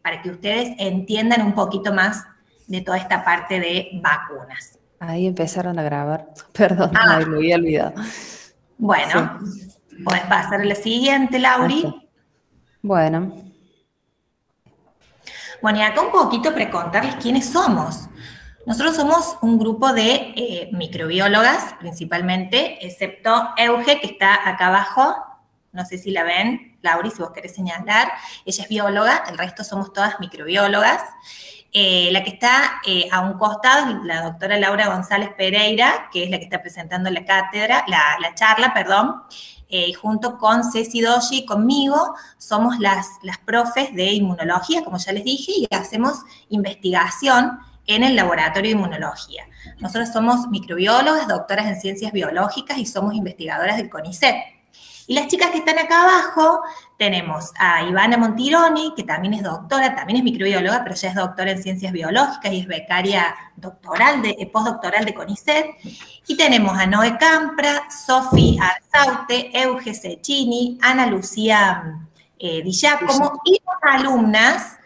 para que ustedes entiendan un poquito más de toda esta parte de vacunas. Ahí empezaron a grabar. Perdón, me había olvidado. Bueno, sí. Podés pasar a la siguiente, Lauri. Okay. Bueno. Bueno, y acá un poquito para contarles quiénes somos. Nosotros somos un grupo de microbiólogas, principalmente, excepto Euge, que está acá abajo. No sé si la ven, Lauri, si vos querés señalar. Ella es bióloga, el resto somos todas microbiólogas. La que está a un costado, la doctora Laura González Pereira, que es la que está presentando la cátedra, la charla, perdón, junto con Ceci Doshi y conmigo, somos las profes de inmunología, como ya les dije, y hacemos investigación en el laboratorio de inmunología. Nosotros somos microbiólogas, doctoras en ciencias biológicas y somos investigadoras del CONICET. Y las chicas que están acá abajo, tenemos a Ivana Montironi, que también es doctora, también es microbióloga, pero ya es doctora en ciencias biológicas y es becaria doctoral postdoctoral de CONICET. Y tenemos a Noé Campra, Sofi Arzaute, Euge Cecchini, Ana Lucía Di Giacomo y dos alumnas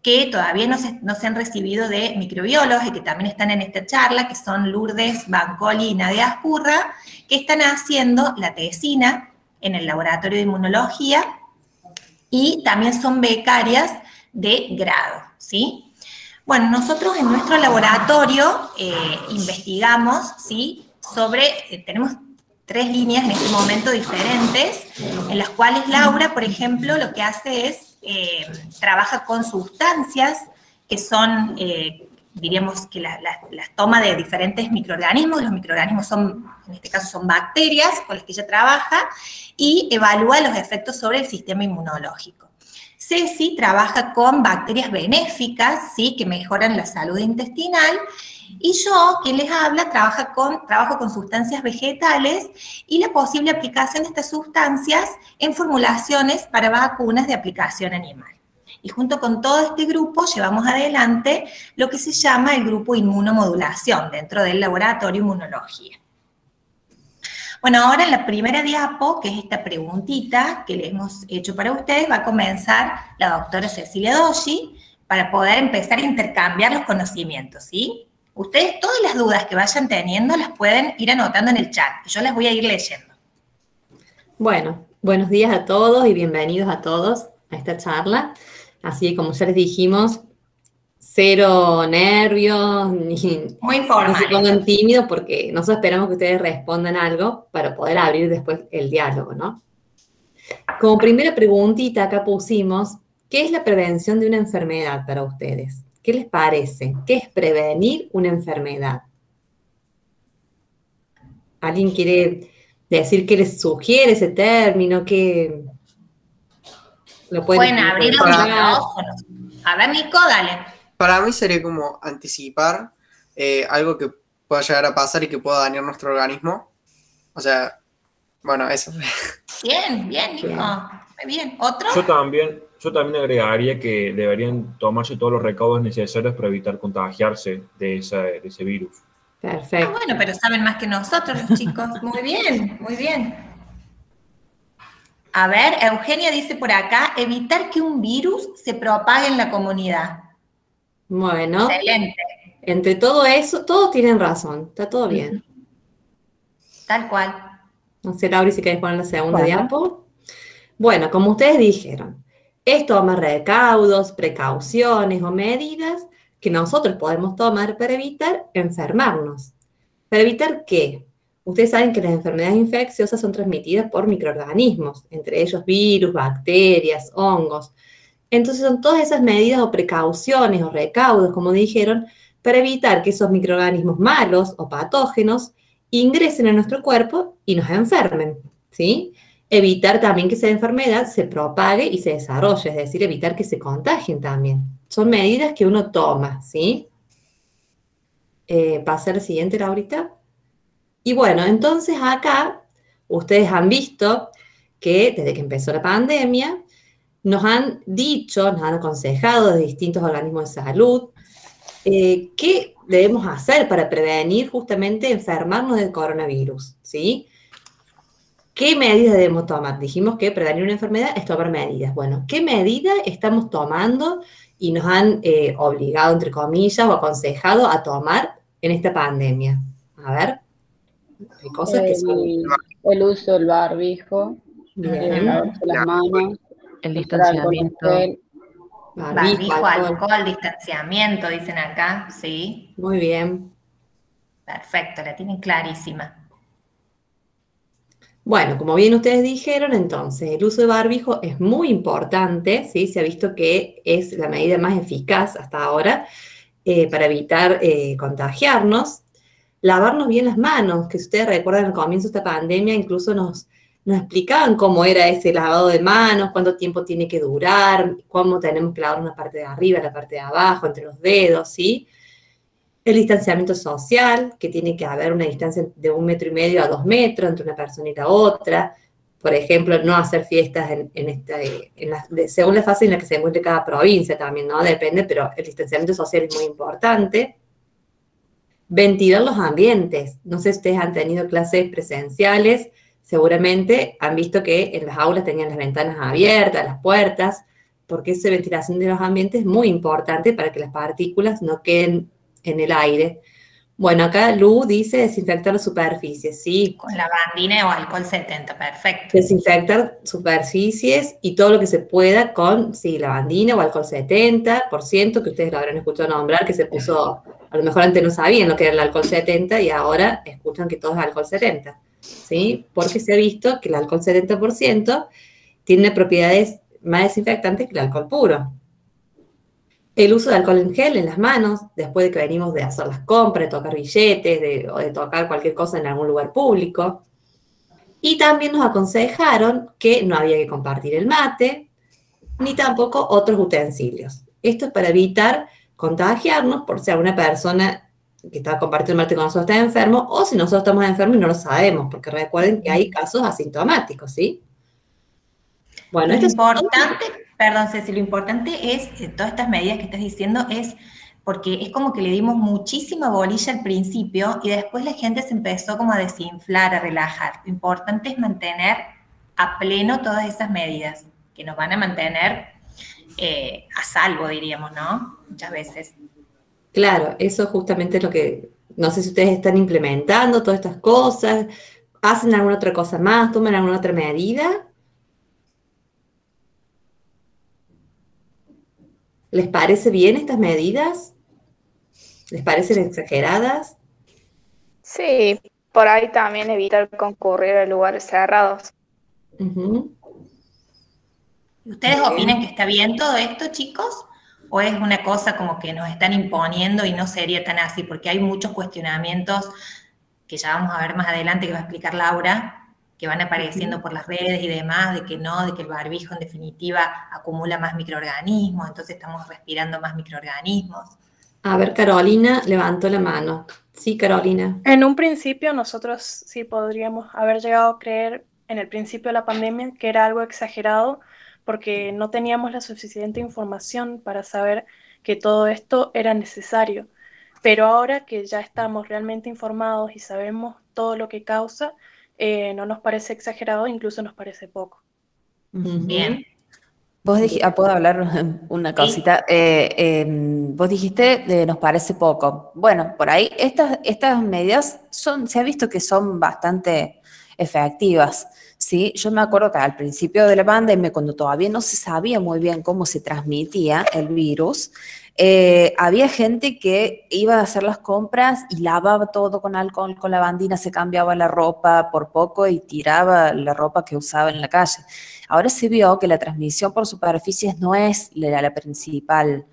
que todavía no se han recibido de microbiólogos y que también están en esta charla, que son Lourdes Bancoli y Nadia Ascurra, que están haciendo la tesina en el laboratorio de inmunología y también son becarias de grado, ¿sí? Bueno, nosotros en nuestro laboratorio investigamos, ¿sí? Tenemos 3 líneas en este momento diferentes, en las cuales Laura, por ejemplo, lo que hace es, trabaja con sustancias que son, diríamos que las toma de diferentes microorganismos. Los microorganismos son, en este caso, son bacterias con las que ella trabaja y evalúa los efectos sobre el sistema inmunológico. Ceci trabaja con bacterias benéficas, ¿sí? Que mejoran la salud intestinal. Y yo, quien les habla, trabajo con sustancias vegetales y la posible aplicación de estas sustancias en formulaciones para vacunas de aplicación animal. Y junto con todo este grupo llevamos adelante lo que se llama el grupo inmunomodulación dentro del laboratorio inmunología. Bueno, ahora en la primera diapo, que es esta preguntita que le hemos hecho para ustedes, va a comenzar la doctora Cecilia Doshi para poder empezar a intercambiar los conocimientos, ¿sí? Ustedes todas las dudas que vayan teniendo las pueden ir anotando en el chat, que yo las voy a ir leyendo. Bueno, buenos días a todos y bienvenidos a todos a esta charla. Así como ya les dijimos, cero nervios, ni se pongan tímidos porque nosotros esperamos que ustedes respondan algo para poder abrir después el diálogo, ¿no? Como primera preguntita acá pusimos, ¿qué es la prevención de una enfermedad para ustedes? ¿Qué les parece? ¿Qué es prevenir una enfermedad? ¿Alguien quiere decir qué les sugiere ese término? ¿Qué lo pueden abrir los micrófonos? A ver, Nico, dale. Para mí sería como anticipar algo que pueda llegar a pasar y que pueda dañar nuestro organismo. O sea, bueno, eso. Bien, Nico. Muy bien. ¿Otro? Yo también agregaría que deberían tomarse todos los recaudos necesarios para evitar contagiarse de ese virus. Perfecto. Bueno, pero saben más que nosotros los chicos. Muy bien, muy bien. A ver, Eugenia dice por acá, evitar que un virus se propague en la comunidad. Bueno. Excelente. Entre todo eso, todos tienen razón. Está todo bien. Tal cual. No sé, Laura, si querés poner la segunda diapo. Bueno, como ustedes dijeron, es tomar recaudos, precauciones o medidas que nosotros podemos tomar para evitar enfermarnos. ¿Para evitar qué? Ustedes saben que las enfermedades infecciosas son transmitidas por microorganismos, entre ellos virus, bacterias, hongos. Entonces son todas esas medidas o precauciones o recaudos, como dijeron, para evitar que esos microorganismos malos o patógenos ingresen a nuestro cuerpo y nos enfermen, ¿sí? Evitar también que esa enfermedad se propague y se desarrolle, es decir, evitar que se contagien también. Son medidas que uno toma, ¿sí? Pasa a la siguiente, Laurita. Y bueno, entonces acá ustedes han visto que desde que empezó la pandemia nos han dicho, nos han aconsejado de distintos organismos de salud qué debemos hacer para prevenir justamente enfermarnos del coronavirus, ¿sí? ¿Qué medidas debemos tomar? Dijimos que prevenir una enfermedad es tomar medidas. Bueno, ¿qué medidas estamos tomando y nos han obligado, entre comillas, o aconsejado a tomar en esta pandemia? A ver, hay cosas que son... El uso del barbijo, Bien. lavarse las manos, El usar alcohol en distanciamiento. gel. Barbijo, alcohol, distanciamiento, dicen acá, sí. Muy bien. Perfecto, la tienen clarísima. Bueno, como bien ustedes dijeron, entonces, el uso de barbijo es muy importante, ¿sí? Se ha visto que es la medida más eficaz hasta ahora para evitar contagiarnos. Lavarnos bien las manos, que si ustedes recuerdan al comienzo de esta pandemia, incluso nos explicaban cómo era ese lavado de manos, cuánto tiempo tiene que durar, cómo tenemos que lavar una parte de arriba, la parte de abajo, entre los dedos, ¿sí? El distanciamiento social, que tiene que haber una distancia de 1,5 metros a 2 metros entre una persona y la otra. Por ejemplo, no hacer fiestas según la fase en la que se encuentre cada provincia también, ¿no? Depende, pero el distanciamiento social es muy importante. Ventilar los ambientes. No sé si ustedes han tenido clases presenciales, seguramente han visto que en las aulas tenían las ventanas abiertas, las puertas, porque esa ventilación de los ambientes es muy importante para que las partículas no queden en el aire. Bueno, acá Lu dice desinfectar las superficies, ¿sí? Con lavandina o alcohol 70, perfecto. Desinfectar superficies y todo lo que se pueda con, sí, lavandina o alcohol 70%, que ustedes lo habrán escuchado nombrar, que se puso, a lo mejor antes no sabían lo que era el alcohol 70 y ahora escuchan que todo es alcohol 70, ¿sí? Porque se ha visto que el alcohol 70% tiene propiedades más desinfectantes que el alcohol puro. El uso de alcohol en gel en las manos, después de que venimos de hacer las compras, de tocar billetes, o de tocar cualquier cosa en algún lugar público. Y también nos aconsejaron que no había que compartir el mate, ni tampoco otros utensilios. Esto es para evitar contagiarnos por si alguna persona que está compartiendo el mate con nosotros está enfermo, o si nosotros estamos enfermos y no lo sabemos, porque recuerden que hay casos asintomáticos, ¿sí? Bueno, Lo importante, perdón Ceci, lo importante es, todas estas medidas que estás diciendo es porque es como que le dimos muchísima bolilla al principio y después la gente se empezó como a desinflar, a relajar. Lo importante es mantener a pleno todas esas medidas que nos van a mantener a salvo, diríamos, ¿no? Muchas veces. Claro, eso justamente es lo que, no sé si ustedes están implementando todas estas cosas, hacen alguna otra cosa más, toman alguna otra medida. ¿Les parece bien estas medidas? ¿Les parecen exageradas? Sí, por ahí también evitar concurrir a lugares cerrados. Uh-huh. ¿Ustedes opinan que está bien todo esto, chicos? ¿O es una cosa como que nos están imponiendo y no sería tan así? Porque hay muchos cuestionamientos que ya vamos a ver más adelante, que va a explicar Laura, que van apareciendo por las redes y demás, de que no, de que el barbijo en definitiva acumula más microorganismos, entonces estamos respirando más microorganismos. A ver, Carolina levantó la mano. Sí, Carolina. En un principio nosotros sí podríamos haber llegado a creer en el principio de la pandemia que era algo exagerado porque no teníamos la suficiente información para saber que todo esto era necesario. Pero ahora que ya estamos realmente informados y sabemos todo lo que causa, no nos parece exagerado, incluso nos parece poco. Bien. Vos dijiste, ¿puedo hablar una cosita? Vos dijiste, nos parece poco. Bueno, por ahí estas medidas se ha visto que son bastante efectivas, ¿sí? Yo me acuerdo que al principio de la pandemia, cuando todavía no se sabía muy bien cómo se transmitía el virus, había gente que iba a hacer las compras y lavaba todo con alcohol, con lavandina, se cambiaba la ropa por poco y tiraba la ropa que usaba en la calle. Ahora se vio que la transmisión por superficies no es la principal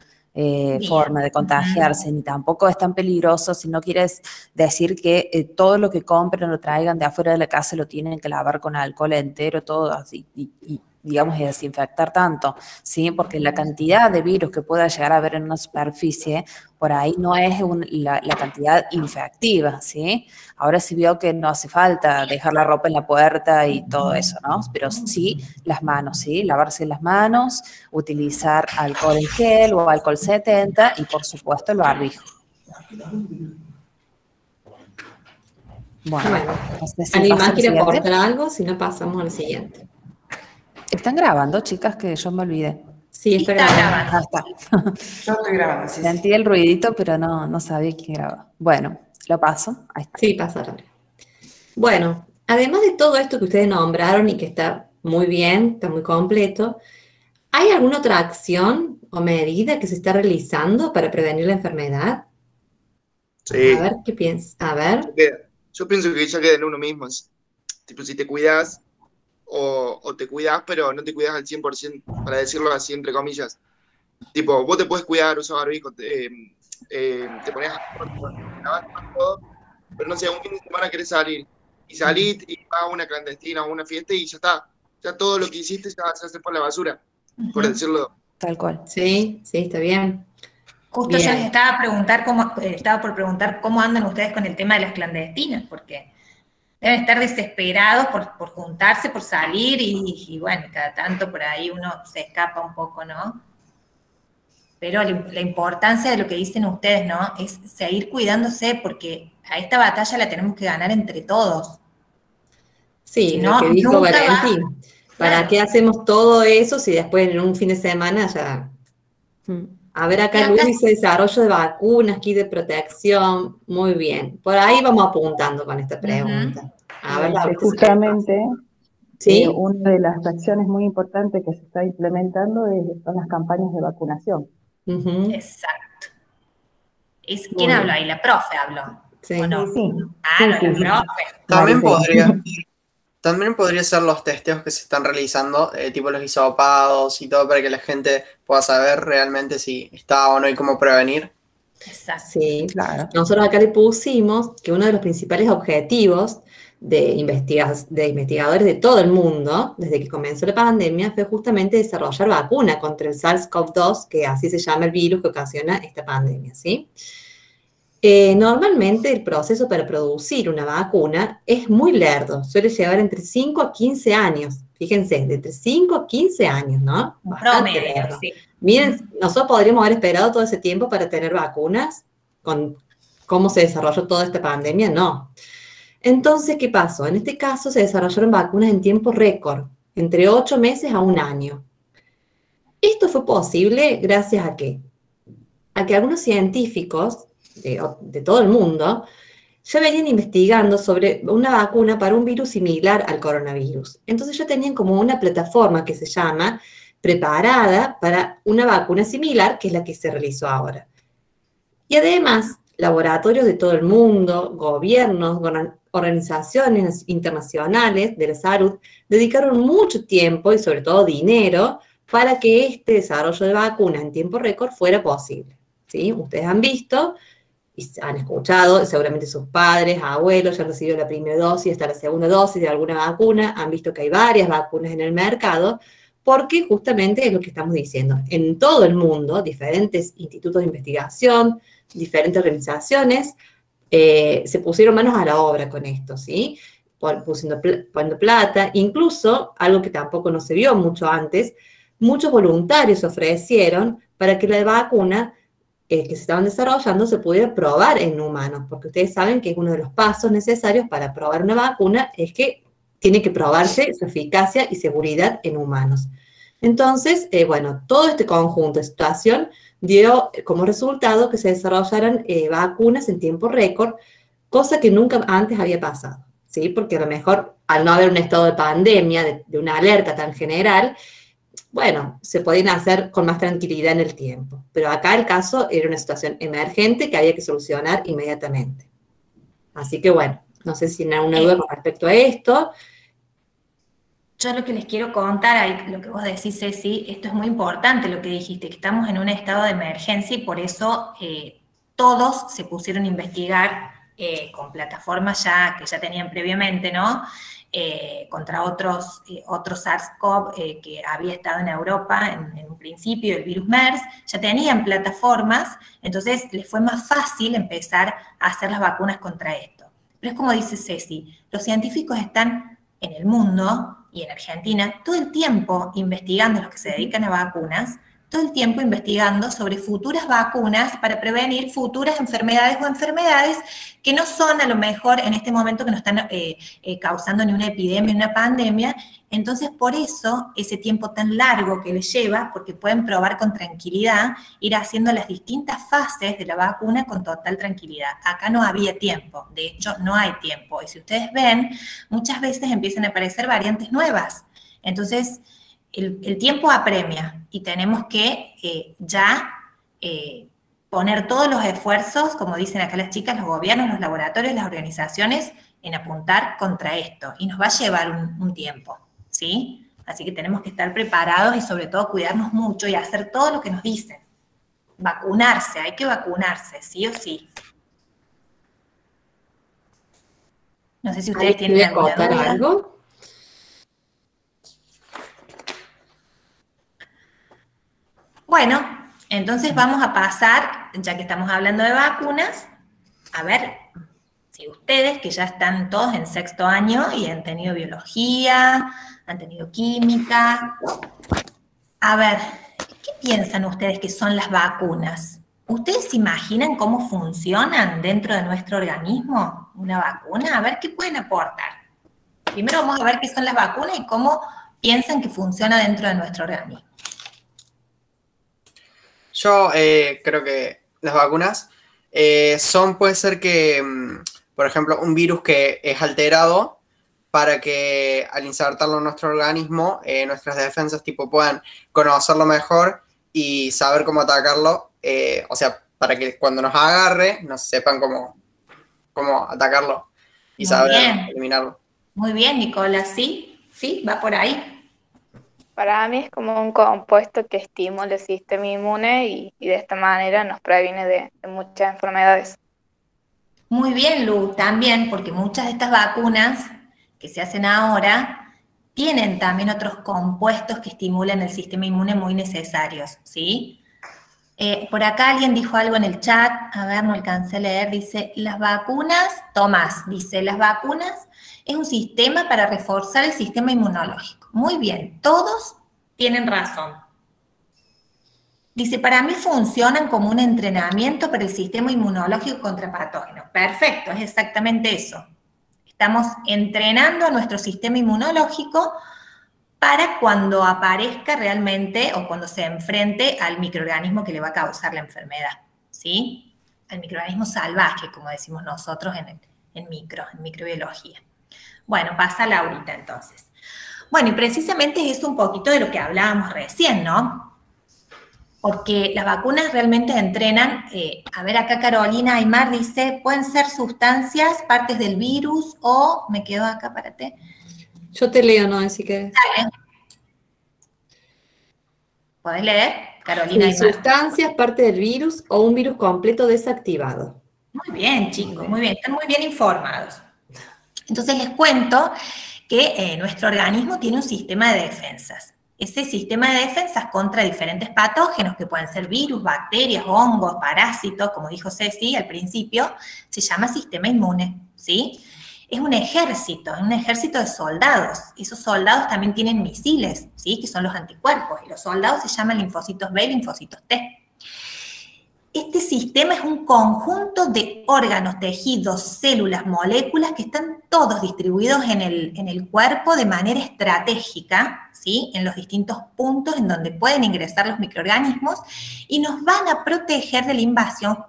forma de contagiarse, ni tampoco es tan peligroso si no quieres decir que todo lo que compren o traigan de afuera de la casa lo tienen que lavar con alcohol entero, todo así, y digamos, y desinfectar tanto, ¿sí? Porque la cantidad de virus que pueda llegar a haber en una superficie, por ahí no es la cantidad infectiva, ¿sí? Ahora sí vio que no hace falta dejar la ropa en la puerta y todo eso, ¿no? Pero sí las manos, ¿sí? Lavarse las manos, utilizar alcohol en gel o alcohol 70 y, por supuesto, el barbijo. Bueno, Bueno, no sé si ¿alguien pasa más al quiere siguiente. aportar algo? Si no, pasamos al siguiente. ¿Están grabando, chicas? Que yo me olvidé. Sí, está Está grabando. Ah, está. Yo estoy grabando, sí, Sentí sí. el ruidito, pero no sabía quién grababa. Bueno, lo paso. Ahí está. Sí, pasa ahora. Bueno, además de todo esto que ustedes nombraron y que está muy bien, está muy completo, ¿hay alguna otra acción o medida que se está realizando para prevenir la enfermedad? Sí, A ver, ¿qué piensas? A ver. yo pienso que ya queda en uno mismo. Tipo, si te cuidas o te cuidas, pero no te cuidas al 100%, para decirlo así, entre comillas. Tipo, vos te puedes cuidar, usar barbijo, te pones te lavas todo, pero no sé, un fin de semana querés salir. Y salís y vas a una clandestina o una fiesta y ya está. Ya todo lo que hiciste ya se hace por la basura, por Ujú. decirlo. Tal cual. Sí, sí, está bien. Justo yo les Bien. estaba por preguntar cómo andan ustedes con el tema de las clandestinas, porque deben estar desesperados por juntarse, por salir, y bueno, cada tanto por ahí uno se escapa un poco, ¿no? Pero la importancia de lo que dicen ustedes, ¿no? Es seguir cuidándose, porque a esta batalla la tenemos que ganar entre todos. Sí, Si lo no, que dijo nunca va. Valentín. ¿Para Claro. qué hacemos todo eso si después en un fin de semana ya... A ver, Y acá acá Luis dice desarrollo de vacunas, kit de protección. Muy bien. Por ahí vamos apuntando con esta pregunta. A ver, Laura, Justamente, ¿sí? una de las acciones muy importantes que se está implementando son las campañas de vacunación. Ujú. exacto. ¿Quién Muy habló bien. ahí? ¿La profe habló? Sí. ¿O no? Sí, Ah, no, sí, la sí. profe. También Maricel. también podría ser los testeos que se están realizando, tipo los hisopados y todo, para que la gente pueda saber realmente si está o no y cómo prevenir. Exacto. Sí, Claro. nosotros acá le pusimos que uno de los principales objetivos de investigadores de todo el mundo, desde que comenzó la pandemia, fue justamente desarrollar vacuna contra el SARS-CoV-2, que así se llama el virus que ocasiona esta pandemia, ¿sí? Normalmente el proceso para producir una vacuna es muy lerdo, suele llevar entre 5 a 15 años. Fíjense, de entre 5 a 15 años, ¿no? Un Bastante promedio, lerdo. sí. Miren, nosotros podríamos haber esperado todo ese tiempo para tener vacunas con cómo se desarrolló toda esta pandemia, no. Entonces, ¿qué pasó? En este caso se desarrollaron vacunas en tiempo récord, entre 8 meses a un año. Esto fue posible gracias a qué? A que algunos científicos de todo el mundo ya venían investigando sobre una vacuna para un virus similar al coronavirus. Entonces ya tenían como una plataforma que se llama preparada para una vacuna similar, que es la que se realizó ahora. Y además, laboratorios de todo el mundo, gobiernos, organizaciones internacionales de la salud dedicaron mucho tiempo y sobre todo dinero para que este desarrollo de vacunas en tiempo récord fuera posible. ¿Sí? Ustedes han visto y han escuchado, seguramente sus padres, abuelos ya han recibido la primera dosis hasta la segunda dosis de alguna vacuna, han visto que hay varias vacunas en el mercado, porque justamente es lo que estamos diciendo. En todo el mundo, diferentes institutos de investigación, diferentes organizaciones, se pusieron manos a la obra con esto, ¿sí? Poniendo plata, incluso, algo que tampoco no se vio mucho antes, muchos voluntarios ofrecieron para que la vacuna que se estaban desarrollando se pudiera probar en humanos, porque ustedes saben que uno de los pasos necesarios para probar una vacuna es que tiene que probarse su eficacia y seguridad en humanos. Entonces, bueno, todo este conjunto de situación dio como resultado que se desarrollaran vacunas en tiempo récord, cosa que nunca antes había pasado, ¿sí? Porque a lo mejor, al no haber un estado de pandemia, de una alerta tan general, bueno, se podían hacer con más tranquilidad en el tiempo. Pero acá el caso era una situación emergente que había que solucionar inmediatamente. Así que bueno, no sé si tienen alguna duda con respecto a esto. Yo lo que les quiero contar, ahí, lo que vos decís, Ceci, esto es muy importante lo que dijiste, que estamos en un estado de emergencia y por eso todos se pusieron a investigar con plataformas que ya tenían previamente, ¿no? Contra otros SARS-CoV que había estado en Europa en un principio, el virus MERS, ya tenían plataformas, entonces les fue más fácil empezar a hacer las vacunas contra esto. Pero es como dice Ceci, los científicos están en el mundo y en Argentina todo el tiempo investigando, los que se dedican a vacunas, todo el tiempo investigando sobre futuras vacunas para prevenir futuras enfermedades o enfermedades que no son a lo mejor en este momento que no están causando ni una epidemia ni una pandemia. Entonces, por eso, ese tiempo tan largo que les lleva, porque pueden probar con tranquilidad, ir haciendo las distintas fases de la vacuna con total tranquilidad. Acá no había tiempo, de hecho, no hay tiempo. Y si ustedes ven, muchas veces empiezan a aparecer variantes nuevas. Entonces, el tiempo apremia y tenemos que poner todos los esfuerzos, como dicen acá las chicas, los gobiernos, los laboratorios, las organizaciones, en apuntar contra esto. Y nos va a llevar un tiempo, ¿sí? Así que tenemos que estar preparados y sobre todo cuidarnos mucho y hacer todo lo que nos dicen. Vacunarse, hay que vacunarse, sí o sí. No sé si ustedes tienen alguna duda. ¿Algo? Bueno, entonces vamos a pasar, ya que estamos hablando de vacunas, a ver si ustedes, que ya están todos en 6º año y han tenido biología, han tenido química, a ver, ¿qué piensan ustedes que son las vacunas? ¿Ustedes se imaginan cómo funcionan dentro de nuestro organismo una vacuna? A ver, ¿qué pueden aportar? Primero vamos a ver qué son las vacunas y cómo piensan que funciona dentro de nuestro organismo. Yo creo que las vacunas puede ser que, por ejemplo, un virus que es alterado para que al insertarlo en nuestro organismo, nuestras defensas puedan conocerlo mejor y saber cómo atacarlo, o sea, para que cuando nos agarre, nos sepan cómo atacarlo y saber eliminarlo. Muy bien, Nicola, sí, va por ahí. Para mí es como un compuesto que estimula el sistema inmune y de esta manera nos previene de muchas enfermedades. Muy bien, Lu, también, porque muchas de estas vacunas que se hacen ahora tienen también otros compuestos que estimulan el sistema inmune muy necesarios, ¿sí? Por acá alguien dijo algo en el chat, a ver, no alcancé a leer, dice, las vacunas, Tomás, dice, las vacunas es un sistema para reforzar el sistema inmunológico. Muy bien, todos tienen razón. Dice, para mí funcionan como un entrenamiento para el sistema inmunológico contra patógenos. Perfecto, es exactamente eso. Estamos entrenando a nuestro sistema inmunológico para cuando aparezca realmente o cuando se enfrente al microorganismo que le va a causar la enfermedad, ¿sí? Al microorganismo salvaje, como decimos nosotros en microbiología. Bueno, pasa Laurita entonces. Bueno, y precisamente es un poquito de lo que hablábamos recién, ¿no? Porque las vacunas realmente entrenan, a ver acá Carolina Aymar dice, pueden ser sustancias, partes del virus o, me quedo acá, párate. Yo te leo, ¿no? Así que... Dale. ¿Podés leer, Carolina sí, Aymar? Sustancias, parte del virus o un virus completo desactivado. Muy bien, chicos, muy bien, están muy bien informados. Entonces les cuento que nuestro organismo tiene un sistema de defensas. Ese sistema de defensas contra diferentes patógenos, que pueden ser virus, bacterias, hongos, parásitos, como dijo Ceci al principio, se llama sistema inmune, ¿sí? Es un ejército de soldados. Esos soldados también tienen misiles, ¿sí? Que son los anticuerpos, y los soldados se llaman linfocitos B y linfocitos T. Este sistema es un conjunto de órganos, tejidos, células, moléculas que están todos distribuidos en el cuerpo de manera estratégica, ¿sí? En los distintos puntos en donde pueden ingresar los microorganismos y nos van a proteger de la invasión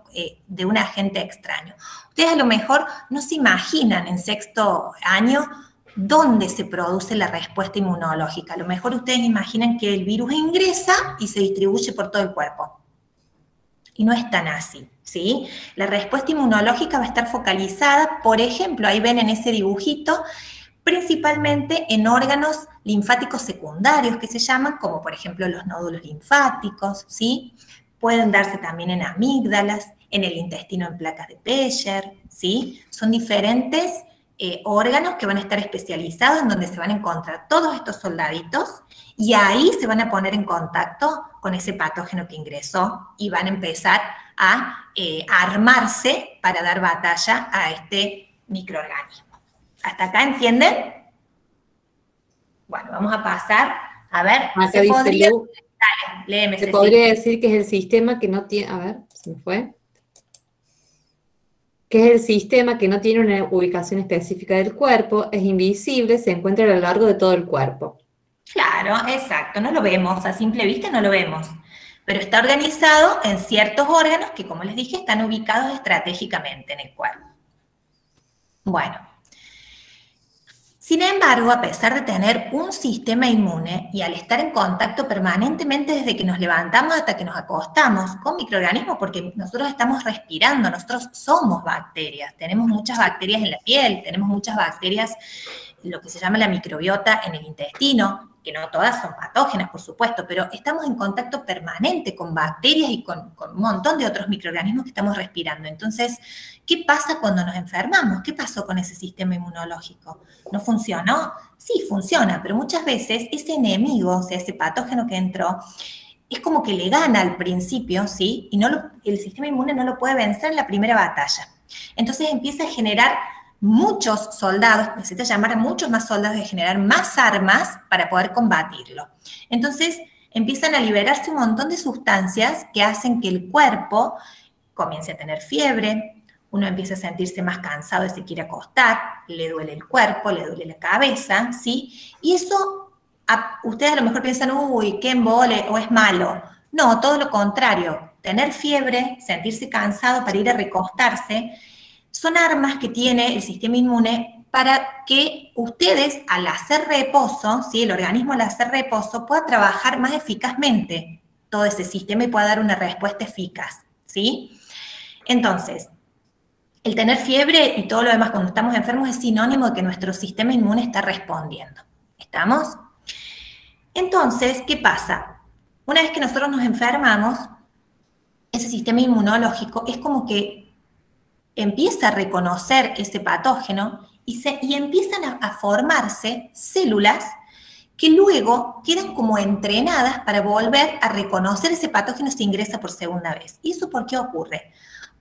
de un agente extraño. Ustedes a lo mejor no se imaginan en 6º año dónde se produce la respuesta inmunológica. A lo mejor ustedes imaginan que el virus ingresa y se distribuye por todo el cuerpo. Y no es tan así, ¿sí? La respuesta inmunológica va a estar focalizada, por ejemplo, ahí ven en ese dibujito, principalmente en órganos linfáticos secundarios que se llaman, como por ejemplo los nódulos linfáticos, ¿sí? Pueden darse también en amígdalas, en el intestino en placas de Peyer, ¿sí? Son diferentes órganos que van a estar especializados en donde se van a encontrar todos estos soldaditos y ahí se van a poner en contacto con ese patógeno que ingresó y van a empezar a armarse para dar batalla a este microorganismo. ¿Hasta acá entienden? Bueno, vamos a pasar A ver, Acá dice Lu, dale, léeme, se Ceci. podría decir que es el sistema que no tiene, a ver, se me fue. Que es el sistema que no tiene una ubicación específica del cuerpo, es invisible, se encuentra a lo largo de todo el cuerpo. Claro, exacto, no lo vemos, a simple vista no lo vemos, pero está organizado en ciertos órganos que, como les dije, están ubicados estratégicamente en el cuerpo. Bueno, sin embargo, a pesar de tener un sistema inmune y al estar en contacto permanentemente desde que nos levantamos hasta que nos acostamos con microorganismos, porque nosotros estamos respirando, nosotros somos bacterias, tenemos muchas bacterias en la piel, tenemos muchas bacterias, lo que se llama la microbiota en el intestino, que no todas son patógenas, por supuesto, pero estamos en contacto permanente con bacterias y con un montón de otros microorganismos que estamos respirando. Entonces, ¿qué pasa cuando nos enfermamos? ¿Qué pasó con ese sistema inmunológico? ¿No funcionó? Sí, funciona, pero muchas veces ese enemigo, o sea, ese patógeno que entró, es como que le gana al principio, ¿sí? Y el sistema inmune no lo puede vencer en la primera batalla. Entonces empieza a generar muchos soldados, necesita llamar a muchos más soldados y generar más armas para poder combatirlo. Entonces empiezan a liberarse un montón de sustancias que hacen que el cuerpo comience a tener fiebre, uno empieza a sentirse más cansado y se quiere acostar, le duele el cuerpo, le duele la cabeza, ¿sí? Y eso, ustedes a lo mejor piensan, uy, qué embole, o es malo. No, todo lo contrario. Tener fiebre, sentirse cansado para ir a recostarse, son armas que tiene el sistema inmune para que ustedes, al hacer reposo, ¿sí? El organismo al hacer reposo, pueda trabajar más eficazmente todo ese sistema y pueda dar una respuesta eficaz, ¿sí? Entonces, el tener fiebre y todo lo demás cuando estamos enfermos es sinónimo de que nuestro sistema inmune está respondiendo. ¿Estamos? Entonces, ¿qué pasa? Una vez que nosotros nos enfermamos, ese sistema inmunológico es como que empieza a reconocer ese patógeno y empiezan a formarse células que luego quedan como entrenadas para volver a reconocer ese patógeno si ingresa por segunda vez. ¿Y eso por qué ocurre?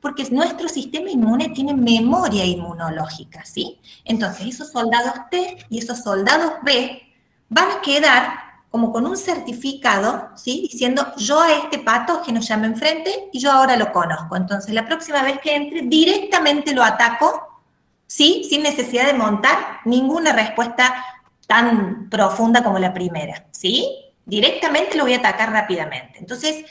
Porque nuestro sistema inmune tiene memoria inmunológica, ¿sí? Entonces, esos soldados T y esos soldados B van a quedar como con un certificado, ¿sí? Diciendo, yo a este patógeno ya me enfrenté y yo ahora lo conozco. Entonces, la próxima vez que entre, directamente lo ataco, ¿sí? Sin necesidad de montar ninguna respuesta tan profunda como la primera, ¿sí? Directamente lo voy a atacar rápidamente. Entonces,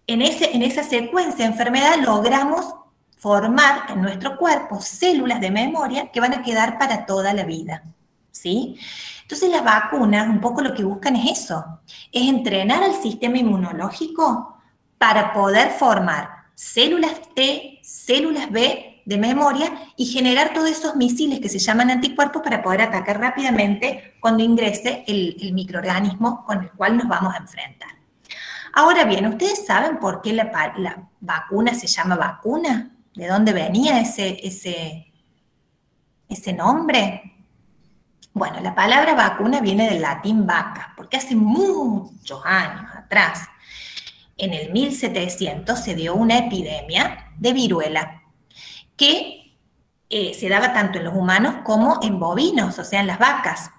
en esa secuencia de enfermedad logramos formar en nuestro cuerpo células de memoria que van a quedar para toda la vida, ¿sí? Entonces las vacunas un poco lo que buscan es eso, es entrenar al sistema inmunológico para poder formar células T, células B de memoria y generar todos esos misiles que se llaman anticuerpos para poder atacar rápidamente cuando ingrese el microorganismo con el cual nos vamos a enfrentar. Ahora bien, ¿ustedes saben por qué la vacuna se llama vacuna? ¿De dónde venía ese nombre? Bueno, la palabra vacuna viene del latín vaca, porque hace muchos años atrás, en el 1700, se dio una epidemia de viruela que se daba tanto en los humanos como en bovinos, o sea, en las vacas.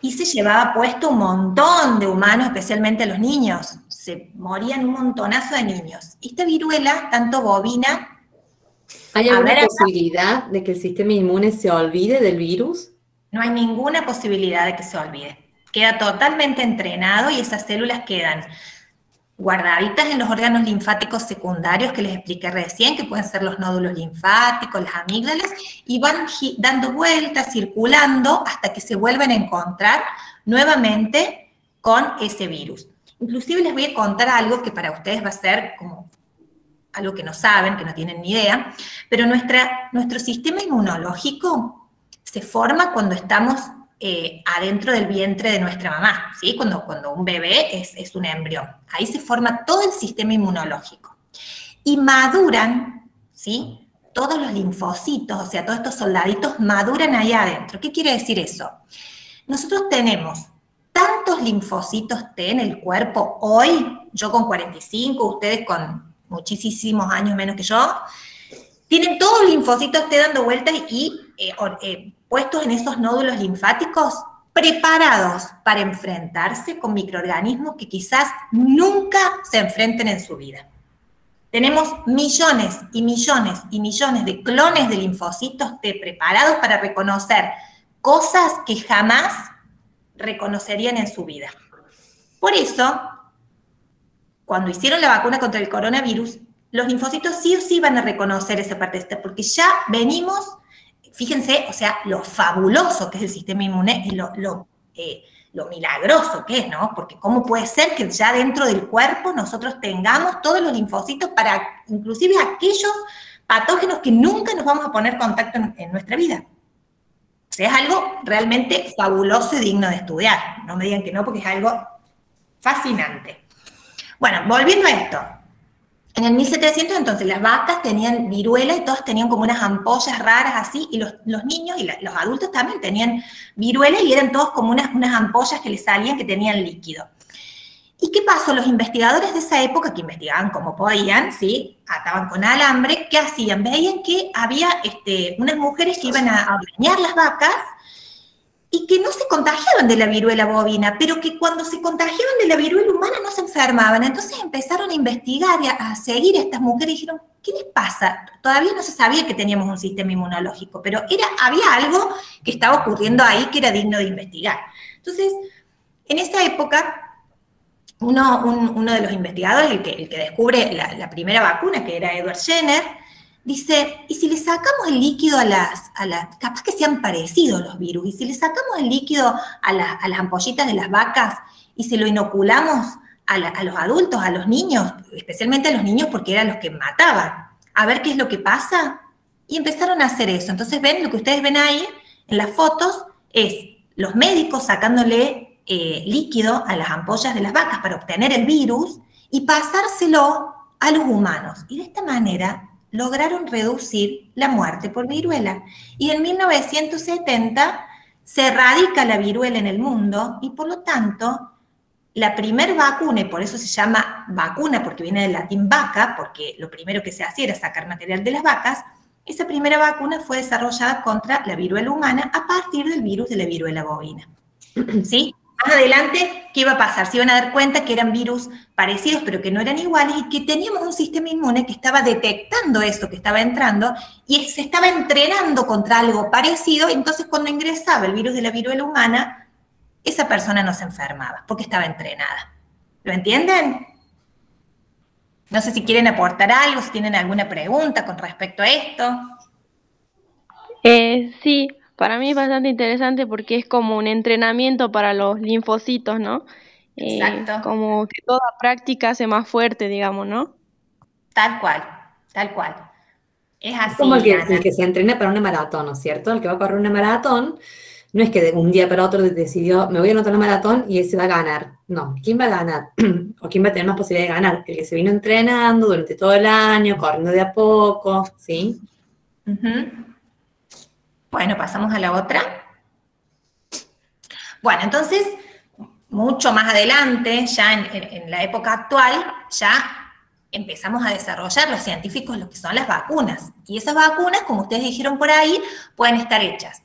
Y se llevaba puesto un montón de humanos, especialmente los niños. Se morían un montonazo de niños. Esta viruela, tanto bovina... ¿Hay alguna posibilidad de que el sistema inmune se olvide del virus? No hay ninguna posibilidad de que se olvide. Queda totalmente entrenado y esas células quedan guardaditas en los órganos linfáticos secundarios que les expliqué recién, que pueden ser los nódulos linfáticos, las amígdalas, y van dando vueltas, circulando, hasta que se vuelven a encontrar nuevamente con ese virus. Inclusive les voy a contar algo que para ustedes va a ser como algo que no saben, que no tienen ni idea, pero nuestro sistema inmunológico se forma cuando estamos adentro del vientre de nuestra mamá, ¿sí? Cuando un bebé es un embrión. Ahí se forma todo el sistema inmunológico. Y maduran, ¿sí? Todos los linfocitos, o sea, todos estos soldaditos maduran ahí adentro. ¿Qué quiere decir eso? Nosotros tenemos tantos linfocitos T en el cuerpo hoy, yo con 45, ustedes con muchísimos años menos que yo, tienen todos los linfocitos T dando vueltas y puestos en esos nódulos linfáticos preparados para enfrentarse con microorganismos que quizás nunca se enfrenten en su vida. Tenemos millones y millones y millones de clones de linfocitos T preparados para reconocer cosas que jamás reconocerían en su vida. Por eso, cuando hicieron la vacuna contra el coronavirus, los linfocitos sí o sí van a reconocer esa parte, porque ya venimos, fíjense, o sea, lo fabuloso que es el sistema inmune y lo milagroso que es, ¿no? Porque ¿cómo puede ser que ya dentro del cuerpo nosotros tengamos todos los linfocitos para inclusive aquellos patógenos que nunca nos vamos a poner contacto en nuestra vida? O sea, es algo realmente fabuloso y digno de estudiar. No me digan que no, porque es algo fascinante. Bueno, volviendo a esto. En el 1700, entonces, las vacas tenían viruela y todas tenían como unas ampollas raras así, y los niños y los adultos también tenían viruela y eran todos como unas ampollas que les salían que tenían líquido. ¿Y qué pasó? Los investigadores de esa época, que investigaban como podían, ¿sí? Ataban con alambre, ¿qué hacían? Veían que había unas mujeres que iban a ordeñar las vacas y que no se contagiaban de la viruela bovina, pero que cuando se contagiaban de la viruela humana no se enfermaban. Entonces empezaron a investigar y a seguir a estas mujeres y dijeron, ¿qué les pasa? Todavía no se sabía que teníamos un sistema inmunológico, pero había algo que estaba ocurriendo ahí que era digno de investigar. Entonces, en esa época, uno de los investigadores, el que descubre la primera vacuna, que era Edward Jenner, dice, ¿y si le sacamos el líquido capaz que sean parecidos los virus, y si le sacamos el líquido a las ampollitas de las vacas y se lo inoculamos a los adultos, a los niños, especialmente a los niños porque eran los que mataban, a ver qué es lo que pasa? Y empezaron a hacer eso. Entonces ven, lo que ustedes ven ahí en las fotos es los médicos sacándole líquido a las ampollas de las vacas para obtener el virus y pasárselo a los humanos. Y de esta manera lograron reducir la muerte por viruela. Y en 1970 se erradica la viruela en el mundo y por lo tanto la primer vacuna, y por eso se llama vacuna porque viene del latín vaca, porque lo primero que se hacía era sacar material de las vacas, esa primera vacuna fue desarrollada contra la viruela humana a partir del virus de la viruela bovina. ¿Sí? Más adelante, ¿qué iba a pasar? Se iban a dar cuenta que eran virus parecidos, pero que no eran iguales, y que teníamos un sistema inmune que estaba detectando eso que estaba entrando, y se estaba entrenando contra algo parecido, y entonces cuando ingresaba el virus de la viruela humana, esa persona no se enfermaba, porque estaba entrenada. ¿Lo entienden? No sé si quieren aportar algo, si tienen alguna pregunta con respecto a esto. Sí. Para mí es bastante interesante porque es como un entrenamiento para los linfocitos, ¿no? Exacto. Como que toda práctica hace más fuerte, digamos, ¿no? Tal cual, tal cual. Es así. Es como el que se entrena para una maratón, ¿no es cierto? El que va a correr una maratón, no es que de un día para otro decidió, me voy a anotar una maratón y ese va a ganar. No, ¿quién va a ganar? ¿O quién va a tener más posibilidad de ganar? El que se vino entrenando durante todo el año, corriendo de a poco, ¿sí? Bueno, pasamos a la otra. Bueno, entonces, mucho más adelante, ya en la época actual, ya empezamos a desarrollar los científicos lo que son las vacunas. Y esas vacunas, como ustedes dijeron por ahí, pueden estar hechas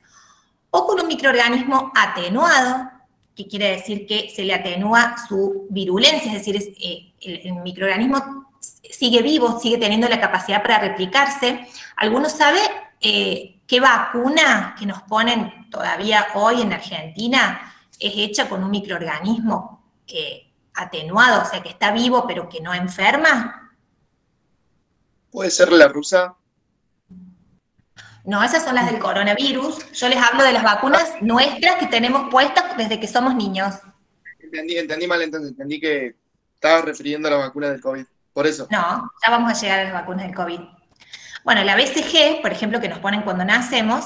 o con un microorganismo atenuado, que quiere decir que se le atenúa su virulencia, es decir, el microorganismo sigue vivo, sigue teniendo la capacidad para replicarse. ¿Alguno sabe qué vacuna que nos ponen todavía hoy en Argentina es hecha con un microorganismo atenuado, o sea, que está vivo pero que no enferma? ¿Puede ser la rusa? No, esas son las del coronavirus. Yo les hablo de las vacunas nuestras que tenemos puestas desde que somos niños. Entendí mal entonces, entendí que estabas refiriendo a la vacuna del COVID, por eso. No, ya vamos a llegar a las vacunas del COVID. Bueno, la BCG, por ejemplo, que nos ponen cuando nacemos,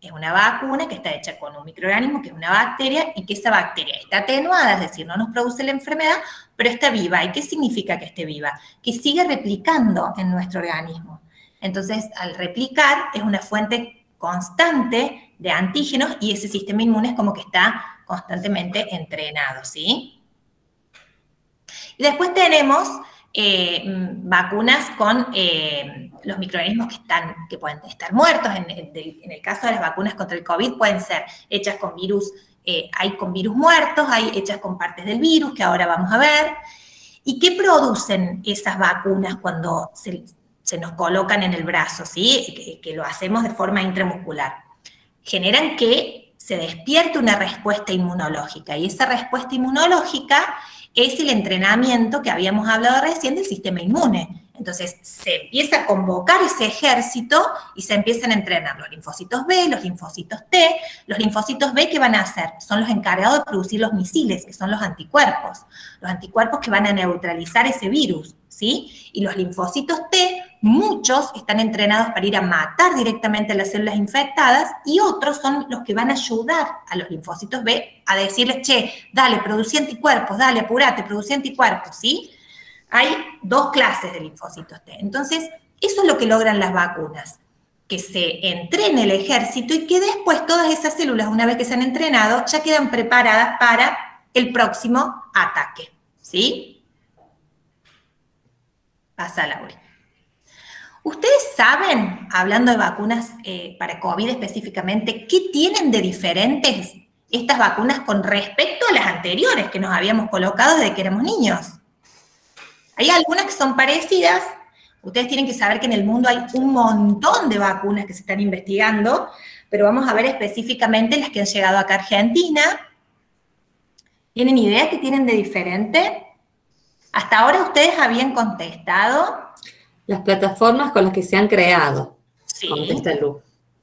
es una vacuna que está hecha con un microorganismo, que es una bacteria, y que esa bacteria está atenuada, es decir, no nos produce la enfermedad, pero está viva. ¿Y qué significa que esté viva? Que sigue replicando en nuestro organismo. Entonces, al replicar, es una fuente constante de antígenos y ese sistema inmune es como que está constantemente entrenado, ¿sí? Y después tenemos vacunas con los microorganismos que pueden estar muertos. En el caso de las vacunas contra el COVID pueden ser hechas con virus hay con virus muertos, hay hechas con partes del virus, que ahora vamos a ver. ¿Y qué producen esas vacunas cuando se nos colocan en el brazo, ¿sí? Que lo hacemos de forma intramuscular? Generan que se despierte una respuesta inmunológica, y esa respuesta inmunológica es el entrenamiento que habíamos hablado recién del sistema inmune. Entonces, se empieza a convocar ese ejército y se empiezan a entrenar los linfocitos B, los linfocitos T. Los linfocitos B, ¿qué van a hacer? Son los encargados de producir los misiles, que son los anticuerpos que van a neutralizar ese virus, ¿sí? Y los linfocitos T, muchos están entrenados para ir a matar directamente a las células infectadas, y otros son los que van a ayudar a los linfocitos B a decirles, che, dale, producí anticuerpos, dale, apurate, producí anticuerpos, ¿sí? Hay dos clases de linfocitos T. Entonces, eso es lo que logran las vacunas, que se entrene el ejército y que después todas esas células, una vez que se han entrenado, ya quedan preparadas para el próximo ataque, ¿sí? Pasa, Laura. ¿Ustedes saben, hablando de vacunas para COVID específicamente, qué tienen de diferentes estas vacunas con respecto a las anteriores que nos habíamos colocado desde que éramos niños? Hay algunas que son parecidas. Ustedes tienen que saber que en el mundo hay un montón de vacunas que se están investigando, pero vamos a ver específicamente las que han llegado acá a Argentina. ¿Tienen idea qué tienen de diferente? Hasta ahora ustedes habían contestado. Las plataformas con las que se han creado. Sí. Contesta Lu.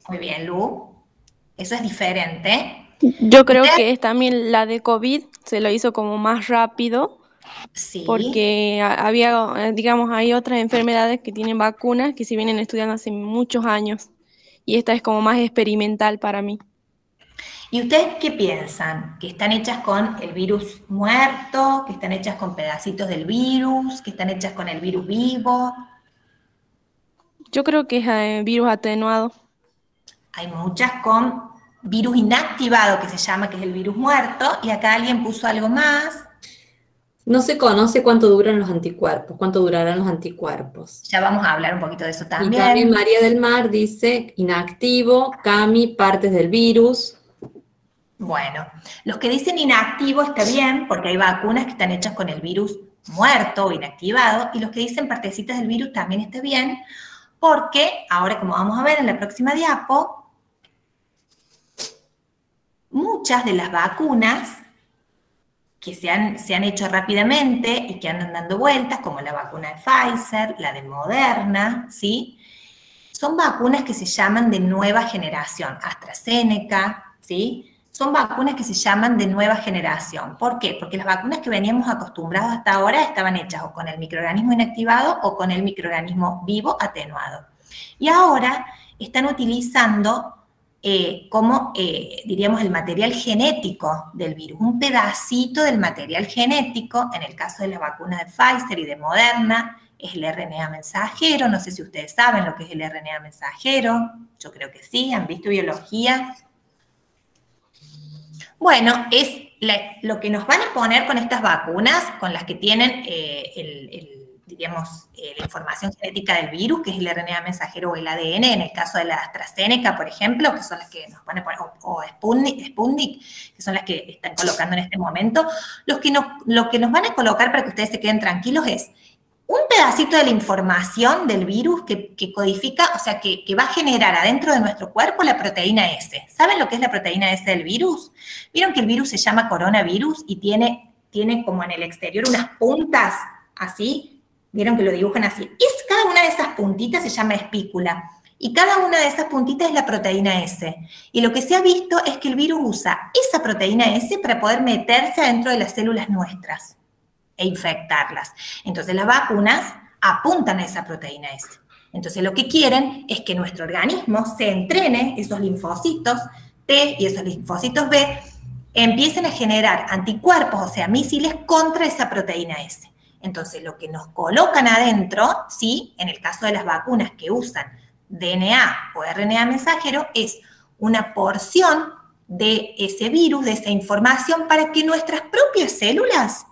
Muy bien, Lu. Eso es diferente. Yo creo que es también la de COVID, se lo hizo como más rápido. Sí. Porque había, digamos, hay otras enfermedades que tienen vacunas que se vienen estudiando hace muchos años. Y esta es como más experimental para mí. ¿Y ustedes qué piensan? ¿Que están hechas con el virus muerto? ¿Que están hechas con pedacitos del virus? ¿Que están hechas con el virus vivo? Yo creo que es virus atenuado. Hay muchas con virus inactivado, que se llama, que es el virus muerto, y acá alguien puso algo más. No se conoce cuánto duran los anticuerpos, cuánto durarán los anticuerpos. Ya vamos a hablar un poquito de eso también. Y también María del Mar dice, inactivo, CAMI, partes del virus. Bueno, los que dicen inactivo está bien, porque hay vacunas que están hechas con el virus muerto o inactivado, y los que dicen partecitas del virus también está bien, porque ahora, como vamos a ver en la próxima diapo, muchas de las vacunas que se han hecho rápidamente y que andan dando vueltas, como la vacuna de Pfizer, la de Moderna, ¿sí? Son vacunas que se llaman de nueva generación, AstraZeneca, ¿sí? Son vacunas que se llaman de nueva generación. ¿Por qué? Porque las vacunas que veníamos acostumbrados hasta ahora estaban hechas o con el microorganismo inactivado o con el microorganismo vivo atenuado. Y ahora están utilizando diríamos, el material genético del virus, un pedacito del material genético. En el caso de la vacuna de Pfizer y de Moderna, es el RNA mensajero. No sé si ustedes saben lo que es el RNA mensajero. Yo creo que sí, han visto biología. Bueno, es lo que nos van a poner con estas vacunas, con las que tienen digamos, la información genética del virus, que es el RNA mensajero o el ADN, en el caso de la AstraZeneca, por ejemplo, que son las que nos van a poner, o Sputnik, que son las que están colocando en este momento. Lo que nos van a colocar, para que ustedes se queden tranquilos, es un pedacito de la información del virus que codifica, o sea, que va a generar adentro de nuestro cuerpo la proteína S. ¿Saben lo que es la proteína S del virus? ¿Vieron que el virus se llama coronavirus y tiene como en el exterior unas puntas así? ¿Vieron que lo dibujan así? Cada una de esas puntitas se llama espícula. Y cada una de esas puntitas es la proteína S. Y lo que se ha visto es que el virus usa esa proteína S para poder meterse adentro de las células nuestras e infectarlas. Entonces las vacunas apuntan a esa proteína S. Entonces lo que quieren es que nuestro organismo se entrene, esos linfocitos T y esos linfocitos B empiecen a generar anticuerpos, o sea, misiles contra esa proteína S. Entonces, lo que nos colocan adentro, ¿sí? En el caso de las vacunas que usan DNA o RNA mensajero, es una porción de ese virus, de esa información, para que nuestras propias células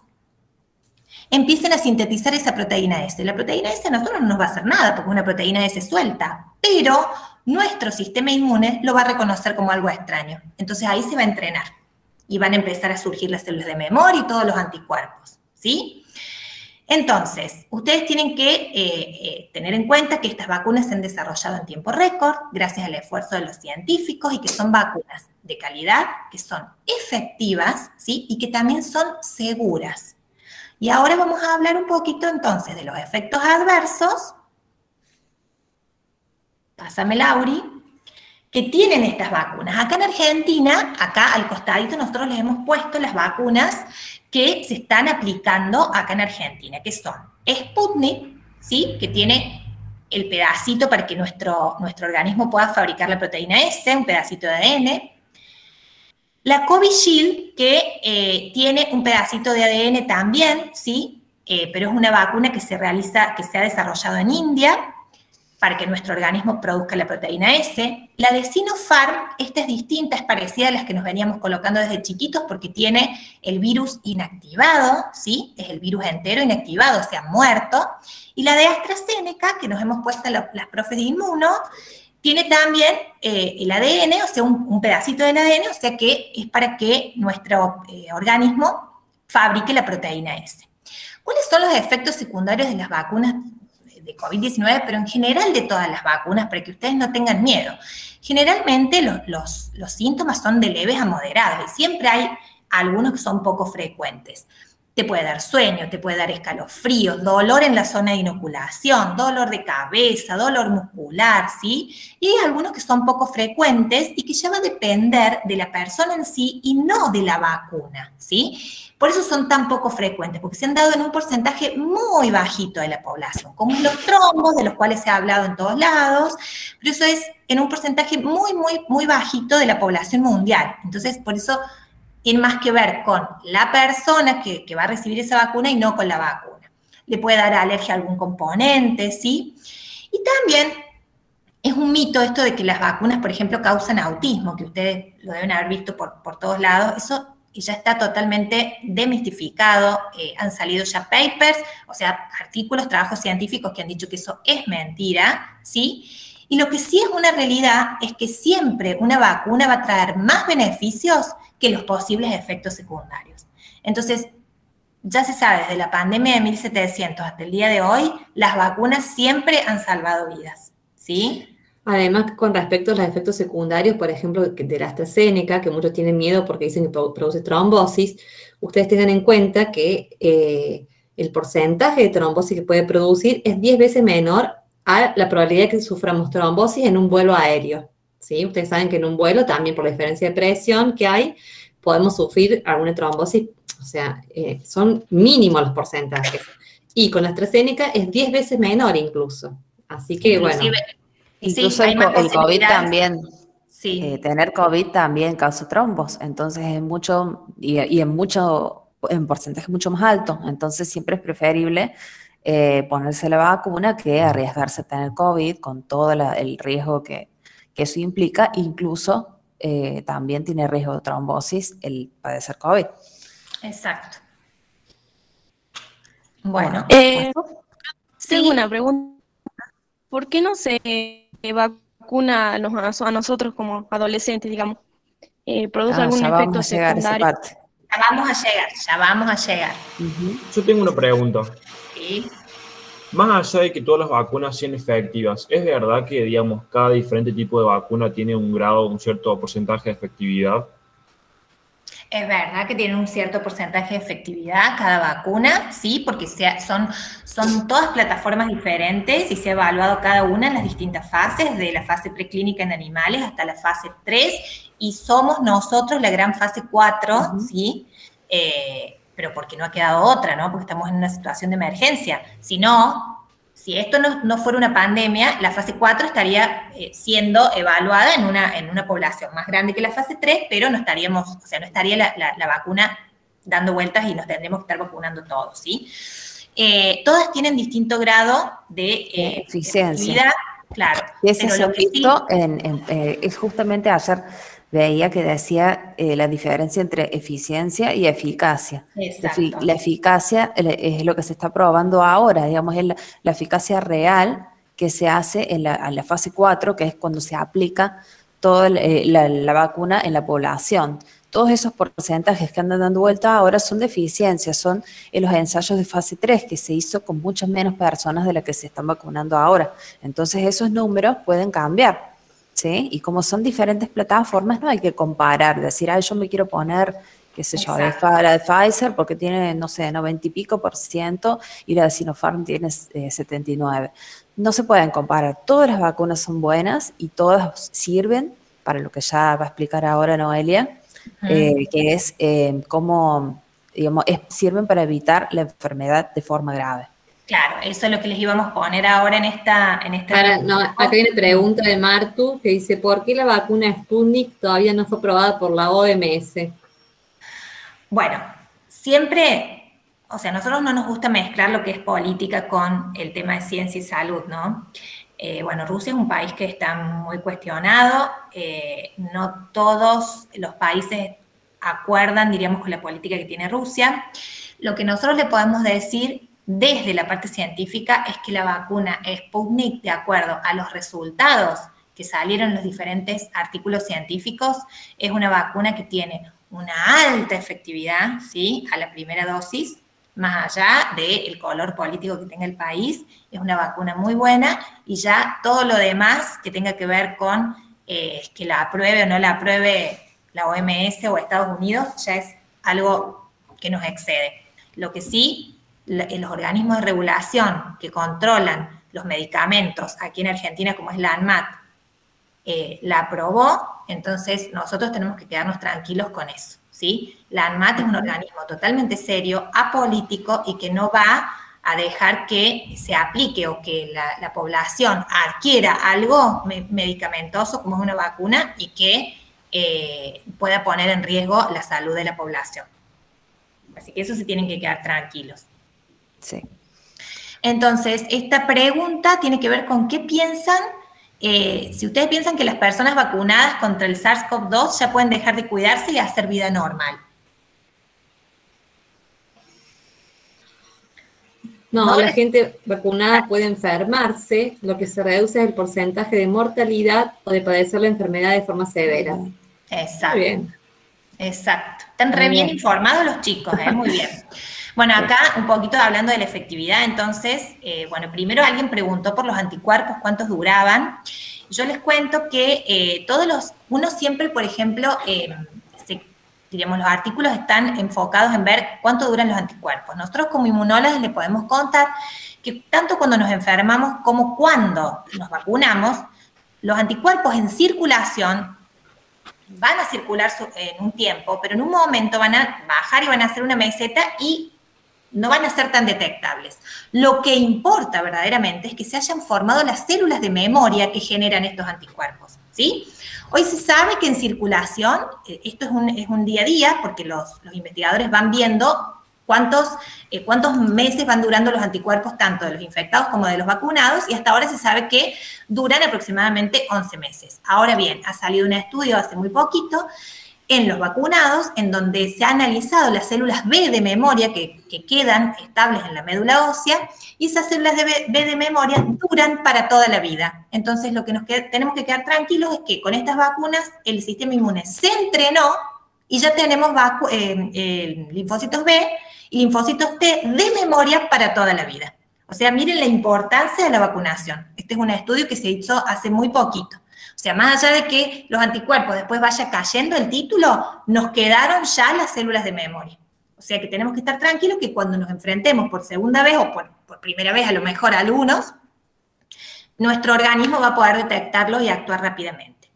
empiecen a sintetizar esa proteína S. La proteína S a nosotros no nos va a hacer nada, porque es una proteína S suelta, pero nuestro sistema inmune lo va a reconocer como algo extraño. Entonces, ahí se va a entrenar. y van a empezar a surgir las células de memoria y todos los anticuerpos, ¿sí? Entonces, ustedes tienen que tener en cuenta que estas vacunas se han desarrollado en tiempo récord, gracias al esfuerzo de los científicos, y que son vacunas de calidad, que son efectivas, ¿sí? Y que también son seguras. Y ahora vamos a hablar un poquito entonces de los efectos adversos. Pásame, Lauri. Que tienen estas vacunas. Acá en Argentina, acá al costadito, nosotros les hemos puesto las vacunas que se están aplicando acá en Argentina, que son Sputnik, ¿sí? Que tiene el pedacito para que nuestro organismo pueda fabricar la proteína S, un pedacito de ADN. La Covishield, que tiene un pedacito de ADN también, ¿sí? Pero es una vacuna que se ha desarrollado en India, para que nuestro organismo produzca la proteína S. La de Sinopharm, esta es distinta, es parecida a las que nos veníamos colocando desde chiquitos porque tiene el virus inactivado, ¿sí? Es el virus entero inactivado, o sea, muerto. Y la de AstraZeneca, que nos hemos puesto las profes de inmuno, tiene también el ADN, o sea, un pedacito del ADN, o sea que es para que nuestro organismo fabrique la proteína S. ¿Cuáles son los efectos secundarios de las vacunas de COVID-19, pero en general de todas las vacunas, para que ustedes no tengan miedo? Generalmente los síntomas son de leves a moderados, y siempre hay algunos que son poco frecuentes. Te puede dar sueño, te puede dar escalofríos, dolor en la zona de inoculación, dolor de cabeza, dolor muscular, ¿sí? Y hay algunos que son poco frecuentes y que ya va a depender de la persona en sí y no de la vacuna, ¿sí? Por eso son tan poco frecuentes, porque se han dado en un porcentaje muy bajito de la población, como los trombos, de los cuales se ha hablado en todos lados, pero eso es en un porcentaje muy, muy, muy bajito de la población mundial. Entonces, por eso tiene más que ver con la persona que va a recibir esa vacuna y no con la vacuna. Le puede dar alergia a algún componente, ¿sí? Y también es un mito esto de que las vacunas, por ejemplo, causan autismo, que ustedes lo deben haber visto por todos lados. Eso ya está totalmente demistificado. Han salido ya papers, o sea, artículos, trabajos científicos que han dicho que eso es mentira, ¿sí? Y lo que sí es una realidad es que siempre una vacuna va a traer más beneficios que los posibles efectos secundarios. Entonces, ya se sabe, desde la pandemia de 1700 hasta el día de hoy, las vacunas siempre han salvado vidas, ¿sí? Además, con respecto a los efectos secundarios, por ejemplo, de la AstraZeneca, que muchos tienen miedo porque dicen que produce trombosis, ustedes tengan en cuenta que el porcentaje de trombosis que puede producir es 10 veces menor a la probabilidad de que suframos trombosis en un vuelo aéreo, ¿sí? Ustedes saben que en un vuelo, también por la diferencia de presión que hay, podemos sufrir alguna trombosis, o sea, son mínimos los porcentajes. Y con la AstraZeneca es 10 veces menor incluso. Así que, Inclusive, bueno. Incluso sí, el COVID también, sí. tener COVID también causa trombos, entonces es mucho, en porcentaje mucho más alto, entonces siempre es preferible ponerse la vacuna que arriesgarse a tener COVID con todo el riesgo que eso implica. Incluso también tiene riesgo de trombosis el padecer COVID. Exacto. Bueno. Tengo una pregunta. ¿Por qué no se vacuna a nosotros como adolescentes, digamos? ¿Produce algún ya efecto vamos a llegar a esa secundario? parte. Ya vamos a llegar. Yo tengo una pregunta. Sí. Más allá de que todas las vacunas sean efectivas, ¿es verdad que, digamos, cada diferente tipo de vacuna tiene un cierto porcentaje de efectividad? Es verdad que tienen un cierto porcentaje de efectividad cada vacuna, sí, porque son todas plataformas diferentes y se ha evaluado cada una en las distintas fases, de la fase preclínica en animales hasta la fase 3, y somos nosotros la gran fase 4, ¿sí? Pero porque no ha quedado otra, ¿no? Porque estamos en una situación de emergencia. Si esto no fuera una pandemia, la fase 4 estaría siendo evaluada en una población más grande que la fase 3, pero no estaría la vacuna dando vueltas y nos tendremos que estar vacunando todos, ¿sí? Todas tienen distinto grado de eficiencia. Claro. Y ese se ha visto es justamente ayer veía que decía la diferencia entre eficiencia y eficacia. Exacto. La eficacia es lo que se está probando ahora, digamos, es la eficacia real que se hace en la fase 4, que es cuando se aplica toda la vacuna en la población. todos esos porcentajes que andan dando vuelta ahora son deficiencias, son en los ensayos de fase 3, que se hizo con muchas menos personas de las que se están vacunando ahora. Entonces esos números pueden cambiar, ¿sí? Y como son diferentes plataformas, no hay que comparar, decir, yo me quiero poner, qué sé yo, la de Pfizer porque tiene, no sé, 90 y pico % y la de Sinopharm tiene 79. No se pueden comparar. Todas las vacunas son buenas y todas sirven para lo que ya va a explicar ahora Noelia, que es cómo, digamos, sirven para evitar la enfermedad de forma grave. Claro, eso es lo que les íbamos a poner ahora en esta acá hay una pregunta de Martu que dice, ¿por qué la vacuna Sputnik todavía no fue aprobada por la OMS? Bueno, siempre, o sea, a nosotros no nos gusta mezclar lo que es política con el tema de ciencia y salud, ¿no? Bueno, Rusia es un país que está muy cuestionado, no todos los países acuerdan, diríamos, con la política que tiene Rusia. Lo que nosotros le podemos decir desde la parte científica es que la vacuna Sputnik, de acuerdo a los resultados que salieron en los diferentes artículos científicos, es una vacuna que tiene una alta efectividad, ¿sí?, a la primera dosis, más allá del color político que tenga el país, es una vacuna muy buena, y ya todo lo demás que tenga que ver con que la apruebe o no la apruebe la OMS o Estados Unidos, ya es algo que nos excede. Lo que sí, los organismos de regulación que controlan los medicamentos aquí en Argentina, como es la ANMAT, la aprobó, entonces nosotros tenemos que quedarnos tranquilos con eso, ¿sí? La ANMAT es un organismo totalmente serio, apolítico, y que no va a dejar que se aplique o que la población adquiera algo medicamentoso como es una vacuna y que pueda poner en riesgo la salud de la población. Así que eso se tienen que quedar tranquilos. Sí. Entonces, esta pregunta tiene que ver con qué piensan. Si ustedes piensan que las personas vacunadas contra el SARS-CoV-2 ya pueden dejar de cuidarse y hacer vida normal. No, la gente vacunada puede enfermarse, lo que se reduce es el porcentaje de mortalidad o de padecer la enfermedad de forma severa. Exacto. Muy bien. Exacto. Están re bien informados los chicos, muy bien. Bueno, acá un poquito hablando de la efectividad, entonces, bueno, primero alguien preguntó por los anticuerpos, cuántos duraban. Yo les cuento que uno siempre, por ejemplo, diríamos, los artículos están enfocados en ver cuánto duran los anticuerpos. Nosotros como inmunólogos le podemos contar que tanto cuando nos enfermamos como cuando nos vacunamos, los anticuerpos en circulación van a circular en un tiempo, pero en un momento van a bajar y van a hacer una meseta y no van a ser tan detectables. Lo que importa verdaderamente es que se hayan formado las células de memoria que generan estos anticuerpos, ¿sí? Hoy se sabe que en circulación, esto es un día a día, porque los investigadores van viendo cuántos meses van durando los anticuerpos, tanto de los infectados como de los vacunados, y hasta ahora se sabe que duran aproximadamente 11 meses. Ahora bien, ha salido un estudio hace muy poquito en los vacunados, en donde se ha analizado las células B de memoria que quedan estables en la médula ósea, y esas células B de memoria duran para toda la vida. Entonces, lo que tenemos que quedar tranquilos es que con estas vacunas el sistema inmune se entrenó y ya tenemos linfocitos B y linfocitos T de memoria para toda la vida. O sea, miren la importancia de la vacunación. Este es un estudio que se hizo hace muy poquito. O sea, más allá de que los anticuerpos después vaya cayendo el título, nos quedaron ya las células de memoria. O sea que tenemos que estar tranquilos que cuando nos enfrentemos por segunda vez o por primera vez, a lo mejor a algunos, nuestro organismo va a poder detectarlos y actuar rápidamente.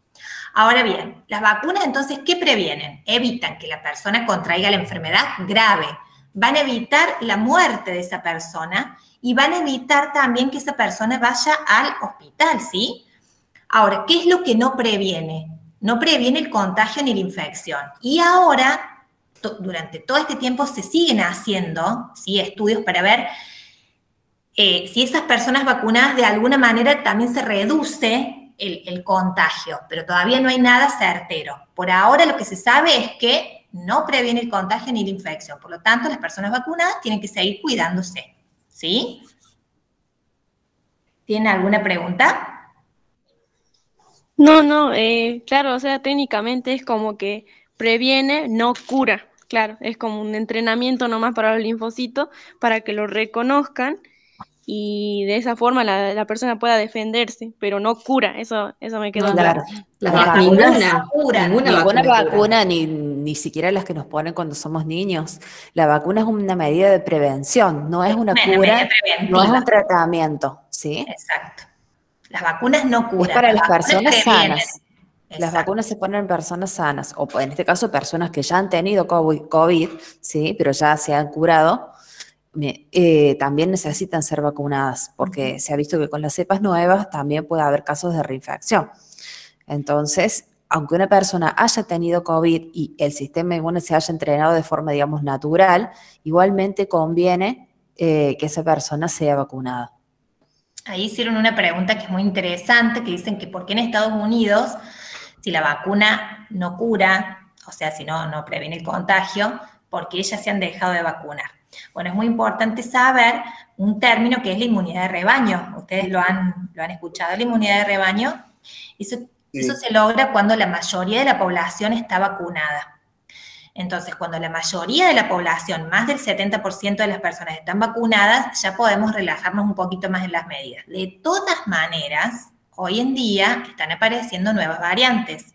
Ahora bien, las vacunas entonces, ¿qué previenen? Evitan que la persona contraiga la enfermedad grave, van a evitar la muerte de esa persona y van a evitar también que esa persona vaya al hospital, ¿sí? Ahora, ¿qué es lo que no previene? No previene el contagio ni la infección. Y ahora, durante todo este tiempo se siguen haciendo, ¿sí?, estudios para ver si esas personas vacunadas de alguna manera también se reduce el contagio, pero todavía no hay nada certero. Por ahora lo que se sabe es que no previene el contagio ni la infección. Por lo tanto, las personas vacunadas tienen que seguir cuidándose, ¿sí? ¿Tienen alguna pregunta? No, claro, o sea, técnicamente es como que previene, no cura. Claro, es como un entrenamiento nomás para los linfocitos, para que lo reconozcan y de esa forma la persona pueda defenderse, pero no cura, eso me quedó claro. Las Las vacunas, ninguna vacuna vacuna, ni siquiera las que nos ponen cuando somos niños. La vacuna es una medida de prevención, no es una cura, no es un tratamiento, ¿sí? Exacto. Las vacunas no curan. Es para las personas previenen. sanas. Las vacunas se ponen en personas sanas, o en este caso personas que ya han tenido COVID, ¿sí? Pero ya se han curado, también necesitan ser vacunadas, porque se ha visto que con las cepas nuevas también puede haber casos de reinfección. Entonces, aunque una persona haya tenido COVID y el sistema inmune se haya entrenado de forma, digamos, natural, igualmente conviene que esa persona sea vacunada. Ahí hicieron una pregunta que es muy interesante, que dicen que por qué en Estados Unidos, si la vacuna no cura, o sea, si no previene el contagio, ¿por qué ellas se han dejado de vacunar? Bueno, es muy importante saber un término que es la inmunidad de rebaño. Ustedes lo han escuchado, la inmunidad de rebaño. Eso se logra cuando la mayoría de la población está vacunada. Entonces, cuando la mayoría de la población, más del 70% de las personas están vacunadas, ya podemos relajarnos un poquito más en las medidas. De todas maneras, hoy en día están apareciendo nuevas variantes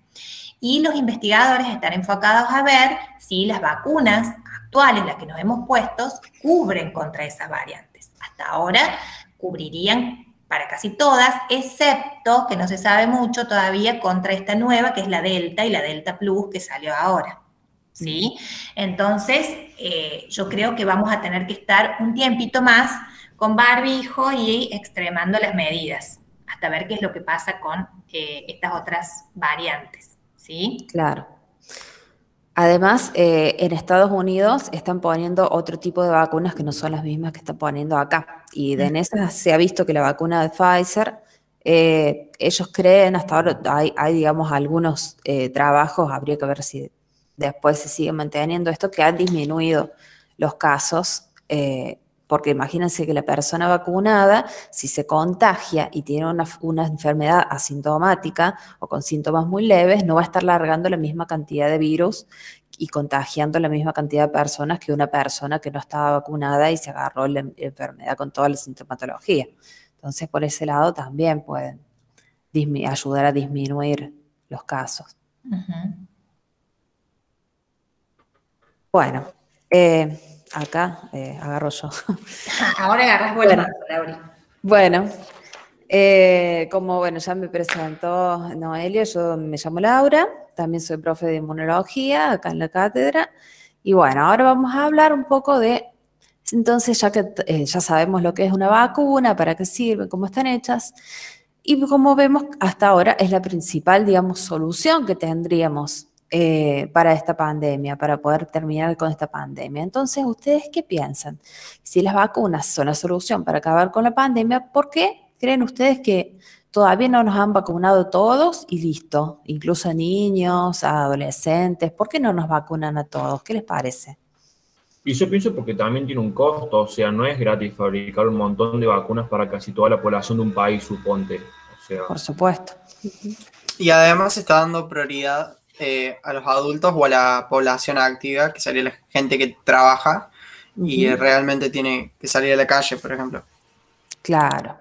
y los investigadores están enfocados a ver si las vacunas actuales, las que nos hemos puesto, cubren contra esas variantes. Hasta ahora cubrirían para casi todas, excepto que no se sabe mucho todavía contra esta nueva, que es la Delta y la Delta Plus que salió ahora. ¿Sí? Entonces, yo creo que vamos a tener que estar un tiempito más con barbijo y extremando las medidas, hasta ver qué es lo que pasa con estas otras variantes, ¿sí? Claro. Además, en Estados Unidos están poniendo otro tipo de vacunas que no son las mismas que están poniendo acá. Y en esas se ha visto que la vacuna de Pfizer, ellos creen, hasta ahora hay digamos, algunos trabajos, habría que ver si después se sigue manteniendo esto, que han disminuido los casos, porque imagínense que la persona vacunada, si se contagia y tiene una enfermedad asintomática o con síntomas muy leves, no va a estar largando la misma cantidad de virus y contagiando la misma cantidad de personas que una persona que no estaba vacunada y se agarró la enfermedad con toda la sintomatología. Entonces, por ese lado también pueden ayudar a disminuir los casos. Bueno, acá agarro yo. Ahora agarras vos, Lauri. Bueno, como ya me presentó Noelia, yo me llamo Laura, también soy profe de inmunología acá en la cátedra. Y bueno, ahora vamos a hablar un poco de, entonces ya que ya sabemos lo que es una vacuna, para qué sirven, cómo están hechas, y como vemos hasta ahora es la principal, digamos, solución que tendríamos para esta pandemia, para poder terminar con esta pandemia. Entonces, ¿ustedes qué piensan? Si las vacunas son la solución para acabar con la pandemia, ¿por qué creen ustedes que todavía no nos han vacunado todos y listo? Incluso a niños, a adolescentes, ¿por qué no nos vacunan a todos? ¿Qué les parece? Y yo pienso porque también tiene un costo, o sea, no es gratis fabricar un montón de vacunas para casi toda la población de un país, suponte. O sea, por supuesto. Y además se está dando prioridad a los adultos o a la población activa, que sería la gente que trabaja y realmente tiene que salir a la calle, por ejemplo. Claro,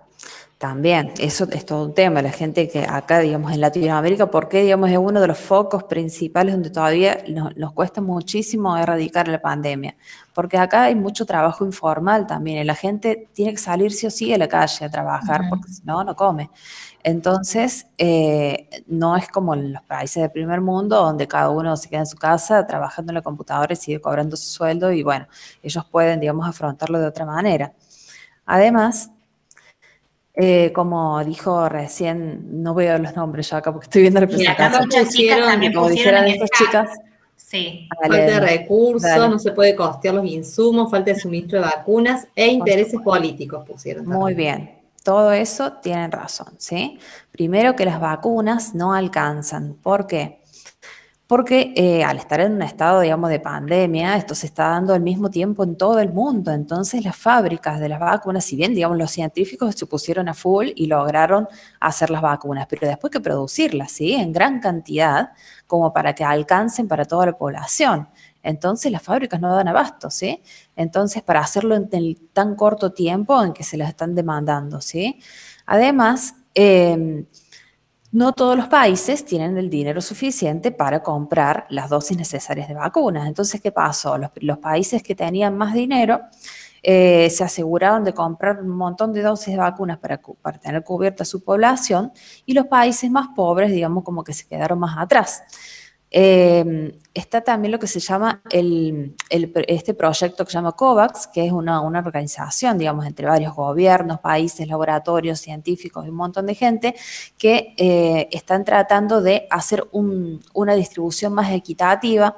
también, eso es todo un tema. La gente que acá, digamos, en Latinoamérica, porque, digamos, es uno de los focos principales donde todavía nos cuesta muchísimo erradicar la pandemia, porque acá hay mucho trabajo informal también, y la gente tiene que salir sí o sí a la calle a trabajar, porque si no, no come. Entonces, no es como en los países de primer mundo, donde cada uno se queda en su casa trabajando en la computadora y sigue cobrando su sueldo, y bueno, ellos pueden, digamos, afrontarlo de otra manera. Además, como dijo recién, no veo los nombres ya acá porque estoy viendo la presentación. Acá muchas chicas también como dijeran estas chicas. Sí. Falta de recursos, no se puede costear los insumos, falta de suministro de vacunas e intereses políticos pusieron también. Muy bien. Todo eso tienen razón, ¿sí? Primero que las vacunas no alcanzan. ¿Por qué? porque al estar en un estado, digamos, de pandemia, esto se está dando al mismo tiempo en todo el mundo. Entonces, las fábricas de las vacunas, si bien, digamos, los científicos se pusieron a full y lograron hacer las vacunas, pero después hay que producirlas, ¿sí? En gran cantidad, como para que alcancen para toda la población. Entonces, las fábricas no dan abasto, ¿sí? Entonces, para hacerlo en el tan corto tiempo en que se las están demandando, ¿sí? Además, no todos los países tienen el dinero suficiente para comprar las dosis necesarias de vacunas. Entonces, ¿qué pasó? Los países que tenían más dinero se aseguraron de comprar un montón de dosis de vacunas para tener cubierta su población, y los países más pobres, digamos, como que se quedaron más atrás. Está también lo que se llama este proyecto que se llama COVAX, que es una organización, digamos, entre varios gobiernos, países, laboratorios, científicos y un montón de gente que están tratando de hacer una distribución más equitativa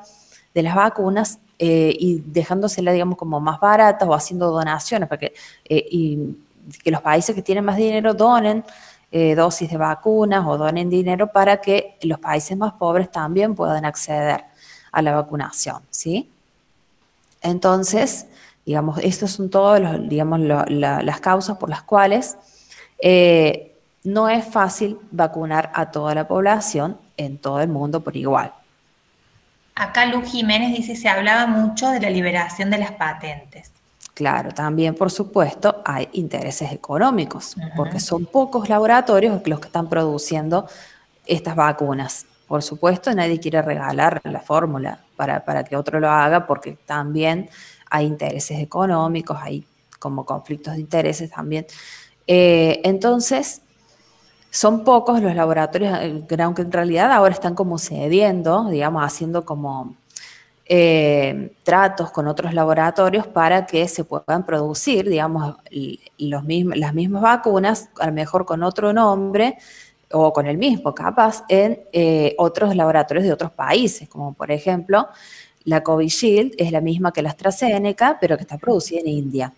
de las vacunas y dejándoselas, digamos, como más baratas o haciendo donaciones para y que los países que tienen más dinero donen dosis de vacunas o donen dinero para que los países más pobres también puedan acceder a la vacunación, ¿sí? Entonces, digamos, estas son todas las causas por las cuales no es fácil vacunar a toda la población en todo el mundo por igual. Acá Lu Jiménez dice, se hablaba mucho de la liberación de las patentes. Claro, también, por supuesto, hay intereses económicos, porque son pocos laboratorios los que están produciendo estas vacunas. Por supuesto, nadie quiere regalar la fórmula para que otro lo haga, porque también hay intereses económicos, hay como conflictos de intereses también. Entonces, son pocos los laboratorios, aunque en realidad ahora están como cediendo, digamos, haciendo como tratos con otros laboratorios para que se puedan producir, digamos, las mismas vacunas, a lo mejor con otro nombre o con el mismo, capaz, en otros laboratorios de otros países, como por ejemplo, la Covishield es la misma que la AstraZeneca, pero que está producida en India.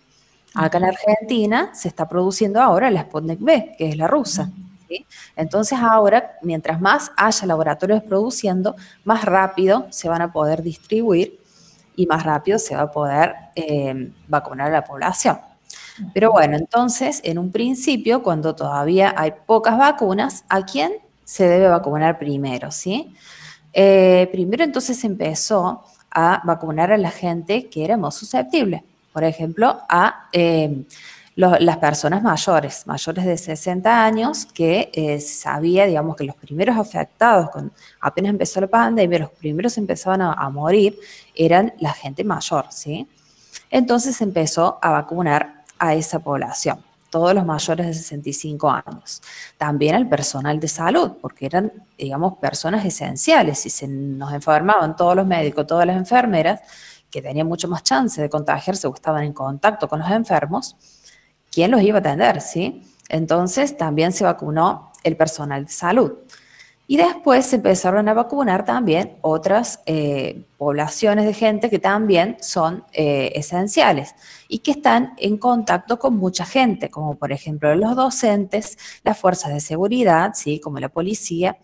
Acá en Argentina se está produciendo ahora la Sputnik V, que es la rusa. ¿Sí? Entonces ahora, mientras más haya laboratorios produciendo, más rápido se van a poder distribuir y más rápido se va a poder vacunar a la población. Pero bueno, entonces, en un principio, cuando todavía hay pocas vacunas, ¿a quién se debe vacunar primero? ¿Sí? Primero entonces se empezó a vacunar a la gente que era más susceptible. Por ejemplo, a las personas mayores de 60 años, que se sabía, digamos, que los primeros afectados, apenas empezó la pandemia, los primeros empezaban a morir, eran la gente mayor, ¿sí? Entonces se empezó a vacunar a esa población, todos los mayores de 65 años. También al personal de salud, porque eran, digamos, personas esenciales. Si se nos enfermaban todos los médicos, todas las enfermeras, que tenían mucho más chance de contagiarse o estaban en contacto con los enfermos, ¿quién los iba a atender? ¿Sí? Entonces también se vacunó el personal de salud. Y después se empezaron a vacunar también otras poblaciones de gente que también son esenciales y que están en contacto con mucha gente, como por ejemplo los docentes, las fuerzas de seguridad, ¿sí? Como la policía.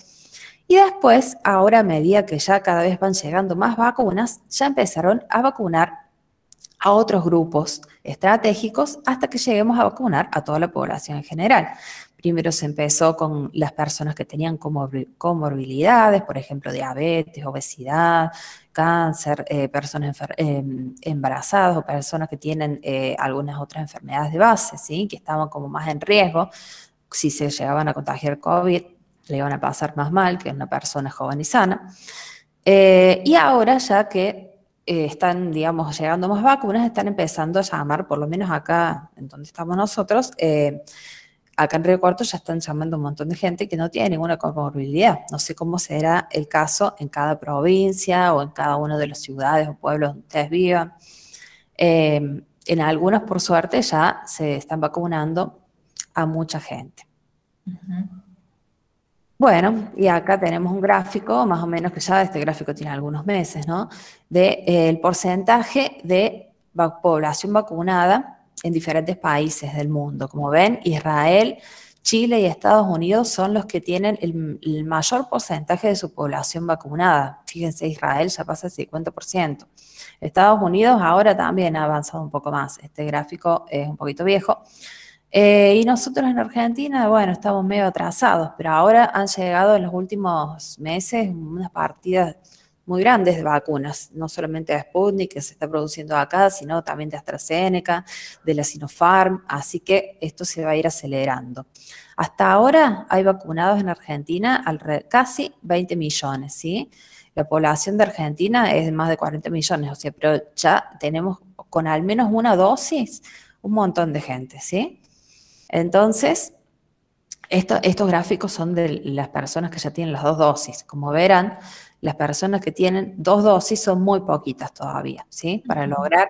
Y después, ahora a medida que ya cada vez van llegando más vacunas, ya empezaron a vacunar a otros grupos estratégicos hasta que lleguemos a vacunar a toda la población en general. Primero se empezó con las personas que tenían comorbilidades, por ejemplo, diabetes, obesidad, cáncer, personas embarazadas o personas que tienen algunas otras enfermedades de base, ¿sí? Que estaban como más en riesgo. Si se llegaban a contagiar COVID, le iban a pasar más mal que una persona joven y sana. Y ahora ya que están, digamos, llegando más vacunas, están empezando a llamar, por lo menos acá en donde estamos nosotros, acá en Río Cuarto ya están llamando un montón de gente que no tiene ninguna comorbilidad. No sé cómo será el caso en cada provincia o en cada una de las ciudades o pueblos donde ustedes vivan. En algunas, por suerte, ya se están vacunando a mucha gente. Bueno, y acá tenemos un gráfico, más o menos, que ya este gráfico tiene algunos meses, ¿no? El porcentaje de población vacunada en diferentes países del mundo. Como ven, Israel Chile y Estados Unidos son los que tienen el mayor porcentaje de su población vacunada. Fíjense, Israel ya pasa el 50%. Estados Unidos ahora también ha avanzado un poco más. Este gráfico es un poquito viejo. Y nosotros en Argentina, bueno, estamos medio atrasados, pero ahora han llegado en los últimos meses unas partidas muy grandes de vacunas, no solamente de Sputnik, que se está produciendo acá, sino también de AstraZeneca, de la Sinopharm, así que esto se va a ir acelerando. Hasta ahora hay vacunados en Argentina casi 20 millones, ¿sí? La población de Argentina es de más de 40 millones, o sea, pero ya tenemos con al menos una dosis un montón de gente, ¿sí? Entonces, estos gráficos son de las personas que ya tienen las 2 dosis. Como verán, las personas que tienen 2 dosis son muy poquitas todavía, ¿sí? Para lograr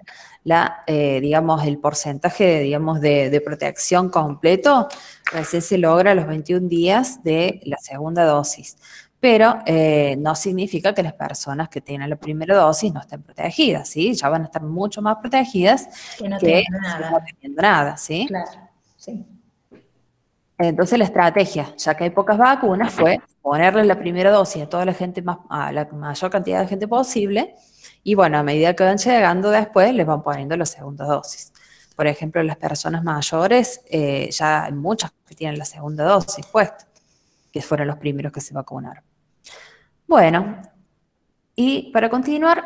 digamos, el porcentaje, digamos, de protección completo, recién se logra a los 21 días de la segunda dosis. Pero no significa que las personas que tienen la primera dosis no estén protegidas, ¿sí? Ya van a estar mucho más protegidas que no que tengan nada. no teniendo nada, ¿sí? Claro, sí. Entonces la estrategia, ya que hay pocas vacunas, fue ponerle la primera dosis a toda la gente, a la mayor cantidad de gente posible, y bueno, a medida que van llegando después, les van poniendo la segunda dosis. Por ejemplo, las personas mayores, ya hay muchas que tienen la segunda dosis puesta, que fueron los primeros que se vacunaron. Bueno, y para continuar,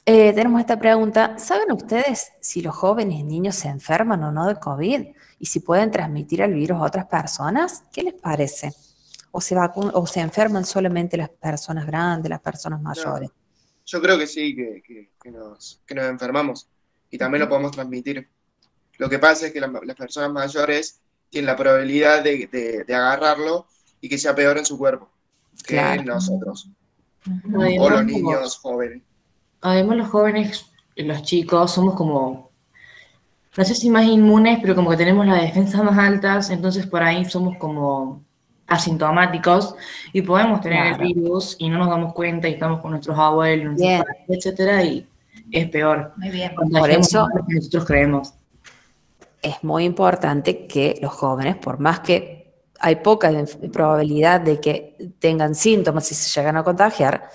tenemos esta pregunta. ¿Saben ustedes si los jóvenes y niños se enferman o no de COVID? ¿Y si pueden transmitir el virus a otras personas? ¿Qué les parece? ¿O se enferman solamente las personas grandes, las personas mayores? No, yo creo que sí, que nos enfermamos y también lo podemos transmitir. Lo que pasa es que las personas mayores tienen la probabilidad de agarrarlo y que sea peor en su cuerpo que Claro. nosotros. Además, O los niños jóvenes. Además, los jóvenes, los chicos, somos como, no sé si más inmunes, pero como que tenemos las defensas más altas, entonces por ahí somos como asintomáticos y podemos tener Claro. el virus y no nos damos cuenta y estamos con nuestros abuelos, nuestros Bien. padres, etcétera, y es peor. Muy bien. Por eso Lo que nosotros creemos. es muy importante que los jóvenes, por más que hay poca probabilidad de que tengan síntomas y se llegan a contagiar,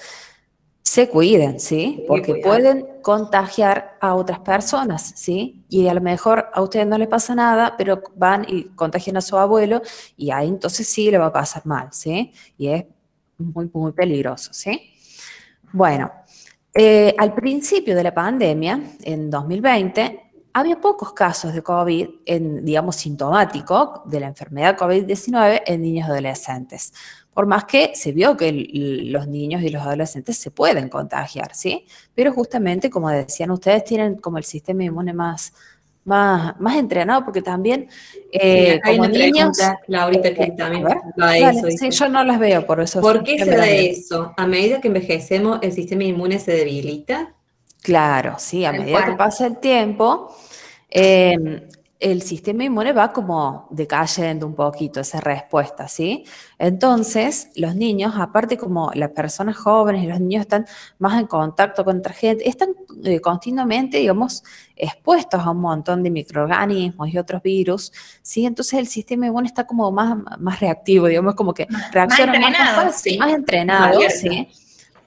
se cuiden, ¿sí? Porque pueden contagiar a otras personas, ¿sí? Y a lo mejor a ustedes no les pasa nada, pero van y contagian a su abuelo y ahí entonces sí le va a pasar mal, ¿sí? Y es muy, muy peligroso, ¿sí? Bueno, al principio de la pandemia, en 2020, había pocos casos de COVID, digamos, sintomático de la enfermedad COVID-19 en niños y adolescentes. Por más que se vio que los niños y los adolescentes se pueden contagiar, ¿sí? Pero justamente, como decían ustedes, tienen como el sistema inmune más entrenado, porque también Hay como una niños... pregunta, Laurita, que también a ver, va de dale, eso. sí, Dice, yo no las veo, por eso... ¿por qué se me da las veo. eso? ¿A medida que envejecemos, el sistema inmune se debilita? Claro, sí, a Tal medida que cual. pasa el tiempo, el sistema inmune va como decayendo un poquito esa respuesta, ¿sí? Entonces, los niños, aparte como las personas jóvenes y los niños están más en contacto con otra gente, están continuamente, digamos, expuestos a un montón de microorganismos y otros virus, ¿sí? Entonces el sistema inmune está como más reactivo, digamos, como que reacciona entrenado, fácil, sí. más entrenado, Abierto. ¿sí?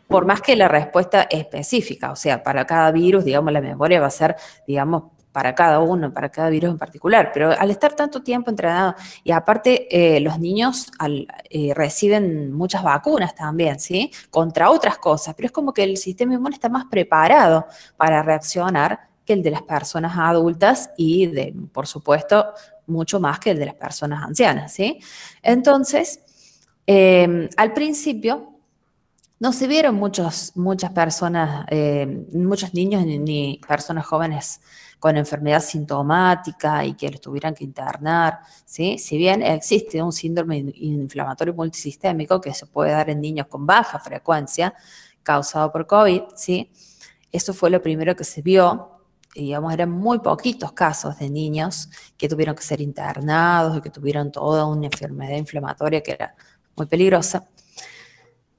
Por más que la respuesta específica, o sea, para cada virus, digamos, la memoria va a ser, digamos, para cada uno, para cada virus en particular, pero al estar tanto tiempo entrenado, y aparte los niños reciben muchas vacunas también, ¿sí? Contra otras cosas, pero es como que el sistema inmune está más preparado para reaccionar que el de las personas adultas y, por supuesto, mucho más que el de las personas ancianas, ¿sí? Entonces, al principio, no se vieron muchas personas, muchos niños ni personas jóvenes con enfermedad sintomática y que los tuvieran que internar, ¿sí? Si bien existe un síndrome inflamatorio multisistémico que se puede dar en niños con baja frecuencia causado por COVID, ¿sí? Eso fue lo primero que se vio. Digamos, eran muy poquitos casos de niños que tuvieron que ser internados y que tuvieron toda una enfermedad inflamatoria que era muy peligrosa.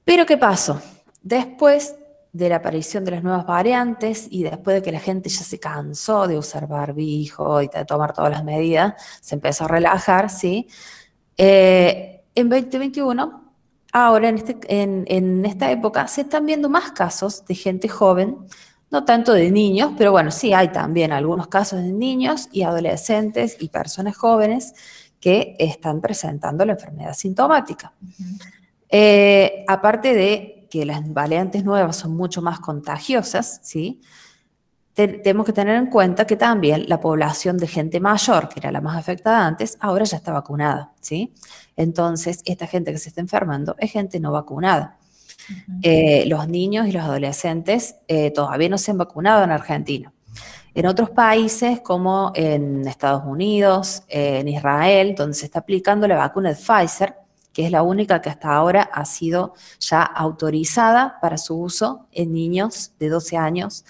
Pero ¿qué pasó? Después de la aparición de las nuevas variantes y después de que la gente ya se cansó de usar barbijo y de tomar todas las medidas, se empezó a relajar, ¿sí? En 2021, ahora en esta época, se están viendo más casos de gente joven, no tanto de niños, pero bueno, sí hay también algunos casos de niños y adolescentes y personas jóvenes que están presentando la enfermedad sintomática. Aparte de que las variantes nuevas son mucho más contagiosas, ¿sí? Tenemos que tener en cuenta que también la población de gente mayor, que era la más afectada antes, ahora ya está vacunada, ¿sí? Entonces, esta gente que se está enfermando es gente no vacunada. Los niños y los adolescentes todavía no se han vacunado en Argentina. En otros países, como en Estados Unidos, en Israel, donde se está aplicando la vacuna de Pfizer, que es la única que hasta ahora ha sido ya autorizada para su uso en niños de 12 años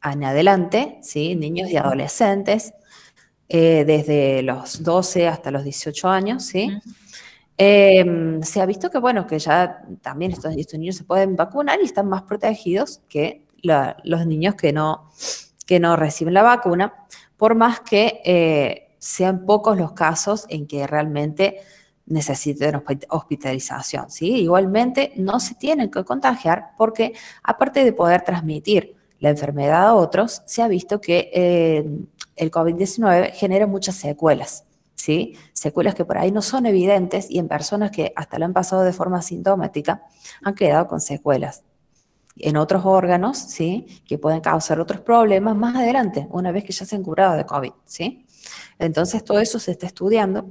en adelante, ¿sí? Niños y adolescentes, desde los 12 hasta los 18 años, ¿sí? Se ha visto que, bueno, que ya también estos niños se pueden vacunar y están más protegidos que los niños que no reciben la vacuna, por más que sean pocos los casos en que realmente necesiten hospitalización, ¿sí? Igualmente no se tienen que contagiar porque, aparte de poder transmitir la enfermedad a otros, se ha visto que el COVID-19 genera muchas secuelas, ¿sí? Secuelas que por ahí no son evidentes y en personas que hasta lo han pasado de forma asintomática han quedado con secuelas en otros órganos, ¿sí? Que pueden causar otros problemas más adelante, una vez que ya se han curado de COVID, ¿sí? Entonces todo eso se está estudiando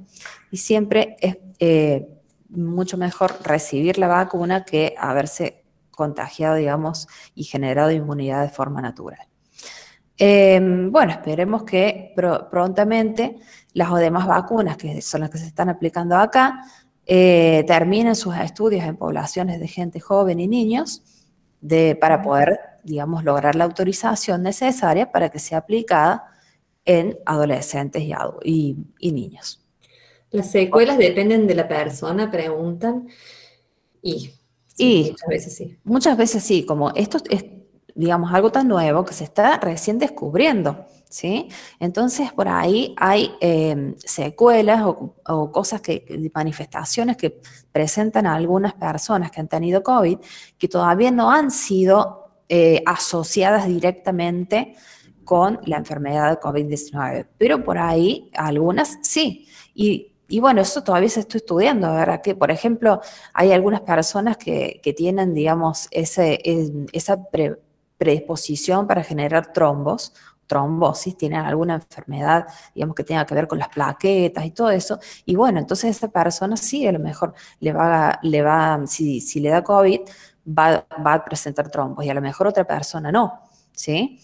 y siempre es mucho mejor recibir la vacuna que haberse contagiado, digamos, y generado inmunidad de forma natural. Bueno, esperemos que prontamente las demás vacunas, que son las que se están aplicando acá, terminen sus estudios en poblaciones de gente joven y niños para poder, digamos, lograr la autorización necesaria para que sea aplicada en adolescentes y niños. Las secuelas dependen de la persona, preguntan, muchas veces sí. Muchas veces sí, como esto es, digamos, algo tan nuevo que se está recién descubriendo, ¿sí? Entonces, por ahí hay secuelas o cosas manifestaciones que presentan a algunas personas que han tenido COVID que todavía no han sido asociadas directamente con la enfermedad de COVID-19, pero por ahí algunas sí. Y bueno, eso todavía se está estudiando, ¿verdad? Que, por ejemplo, hay algunas personas que tienen, digamos, esa predisposición para generar trombosis, tienen alguna enfermedad, digamos, que tenga que ver con las plaquetas y todo eso. Y bueno, entonces esa persona sí, a lo mejor si le da COVID, va a presentar trombos y a lo mejor otra persona no, ¿sí?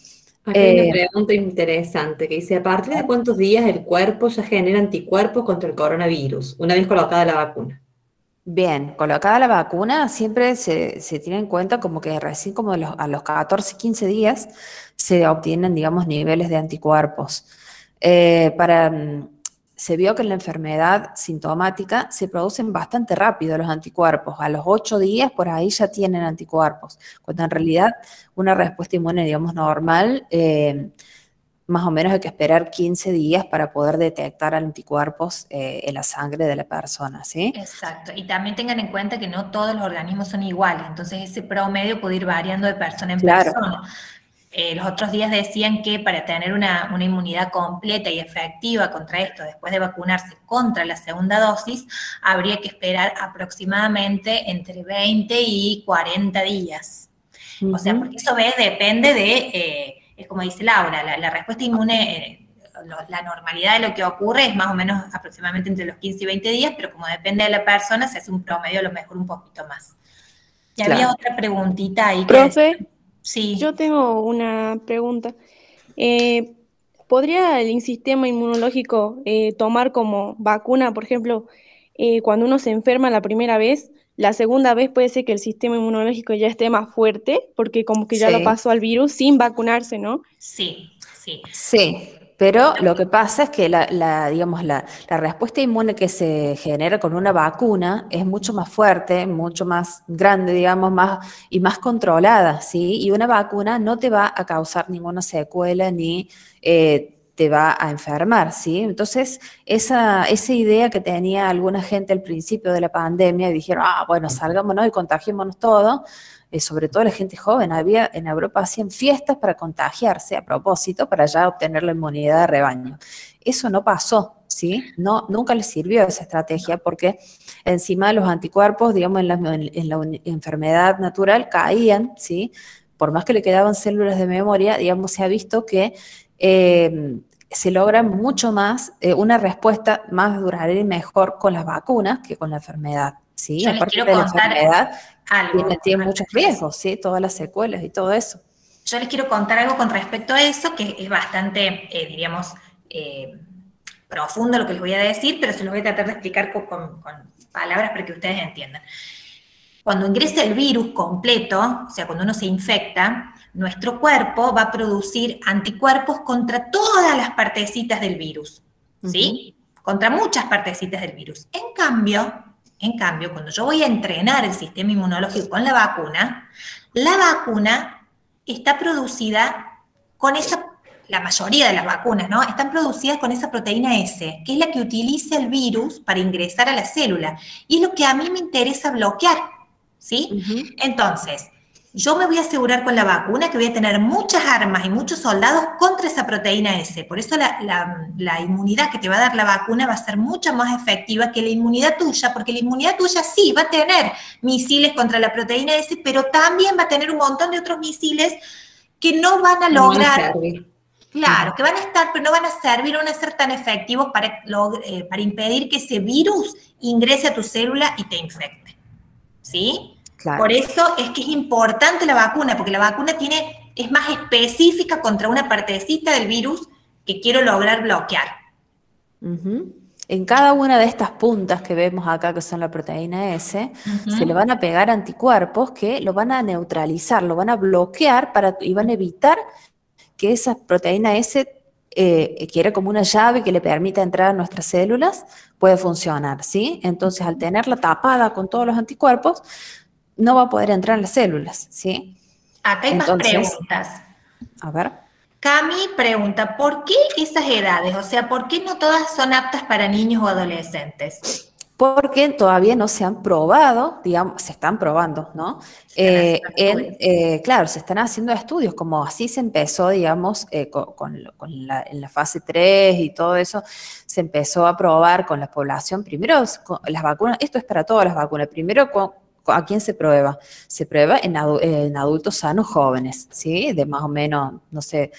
Acá hay una pregunta interesante que dice, ¿a partir de cuántos días el cuerpo ya genera anticuerpos contra el coronavirus, una vez colocada la vacuna? Bien, colocada la vacuna siempre se tiene en cuenta como que recién como a los 14, 15 días se obtienen, digamos, niveles de anticuerpos. Se vio que en la enfermedad sintomática se producen bastante rápido los anticuerpos. A los 8 días por ahí ya tienen anticuerpos, cuando en realidad una respuesta inmune, digamos, normal, más o menos hay que esperar 15 días para poder detectar anticuerpos en la sangre de la persona, ¿sí? Exacto, y también tengan en cuenta que no todos los organismos son iguales, entonces ese promedio puede ir variando de persona en persona. Los otros días decían que para tener una inmunidad completa y efectiva contra esto, después de vacunarse contra la segunda dosis, habría que esperar aproximadamente entre 20 y 40 días. O sea, porque eso depende de, es como dice Laura, la respuesta inmune, la normalidad de lo que ocurre es más o menos aproximadamente entre los 15 y 20 días, pero como depende de la persona, se hace un promedio a lo mejor un poquito más. Y había otra preguntita ahí. Profe, sí. Yo tengo una pregunta. ¿Podría el sistema inmunológico tomar como vacuna, por ejemplo, cuando uno se enferma la primera vez, la segunda vez puede ser que el sistema inmunológico ya esté más fuerte, porque como que ya lo pasó al virus sin vacunarse, ¿no? Sí, sí. Sí, pero lo que pasa es que digamos, la respuesta inmune que se genera con una vacuna es mucho más fuerte, mucho más grande, digamos, y más controlada, ¿sí? Y una vacuna no te va a causar ninguna secuela ni te te va a enfermar, ¿sí? Entonces, esa idea que tenía alguna gente al principio de la pandemia, y dijeron, bueno, salgámonos y contagiémonos todo, sobre todo la gente joven, en Europa hacían fiestas para contagiarse a propósito, para ya obtener la inmunidad de rebaño. Eso no pasó, ¿sí? No, nunca les sirvió esa estrategia, porque encima los anticuerpos, digamos, en la enfermedad natural caían, ¿sí? Por más que le quedaban células de memoria, digamos, se ha visto que se logra mucho más, una respuesta más duradera y mejor con las vacunas que con la enfermedad, ¿sí? Yo les Aparte quiero de la contar enfermedad, algo. tiene muchos riesgos, ¿sí? Todas las secuelas y todo eso. Yo les quiero contar algo con respecto a eso, que es bastante, diríamos, profundo lo que les voy a decir, pero se los voy a tratar de explicar con palabras para que ustedes entiendan. Cuando ingresa el virus completo, o sea, cuando uno se infecta, nuestro cuerpo va a producir anticuerpos contra todas las partecitas del virus, ¿sí? Contra muchas partecitas del virus. En cambio, cuando yo voy a entrenar el sistema inmunológico con la vacuna está producida con la mayoría de las vacunas, ¿no? Están producidas con esa proteína S, que es la que utiliza el virus para ingresar a la célula. Y es lo que a mí me interesa bloquear, ¿sí? Entonces, yo me voy a asegurar con la vacuna que voy a tener muchas armas y muchos soldados contra esa proteína S. Por eso la inmunidad que te va a dar la vacuna va a ser mucho más efectiva que la inmunidad tuya, porque la inmunidad tuya sí va a tener misiles contra la proteína S, pero también va a tener un montón de otros misiles que no van a lograr... Claro, que van a estar, pero no van a servir, no van a ser tan efectivos para impedir que ese virus ingrese a tu célula y te infecte, ¿sí? Claro. Por eso es que es importante la vacuna, porque la vacuna es más específica contra una partecita del virus que quiero lograr bloquear. En cada una de estas puntas que vemos acá, que son la proteína S, se le van a pegar anticuerpos que lo van a neutralizar, lo van a bloquear y van a evitar que esa proteína S, que era como una llave que le permita entrar a nuestras células, puede funcionar, ¿sí? Entonces, al tenerla tapada con todos los anticuerpos, no va a poder entrar en las células, ¿sí? Acá hay más preguntas. A ver. Cami pregunta, ¿por qué esas edades? O sea, ¿por qué no todas son aptas para niños o adolescentes? Porque todavía no se han probado, digamos, se están probando, ¿no? Claro, se están haciendo estudios, como así se empezó, digamos, en la fase 3 y todo eso, se empezó a probar con la población, primero con las vacunas, esto es para todas las vacunas, primero ¿a quién se prueba? Se prueba en adultos sanos jóvenes, ¿sí? De más o menos, no sé,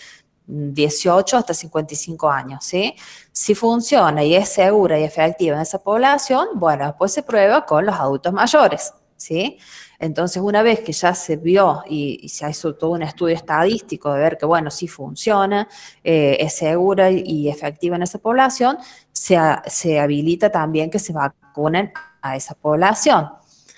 18 hasta 55 años, ¿sí? Si funciona y es segura y efectiva en esa población, bueno, después se prueba con los adultos mayores, ¿sí? Entonces, una vez que ya se vio y se hizo todo un estudio estadístico de ver que, bueno, sí funciona, es segura y efectiva en esa población, se habilita también que se vacunen a esa población.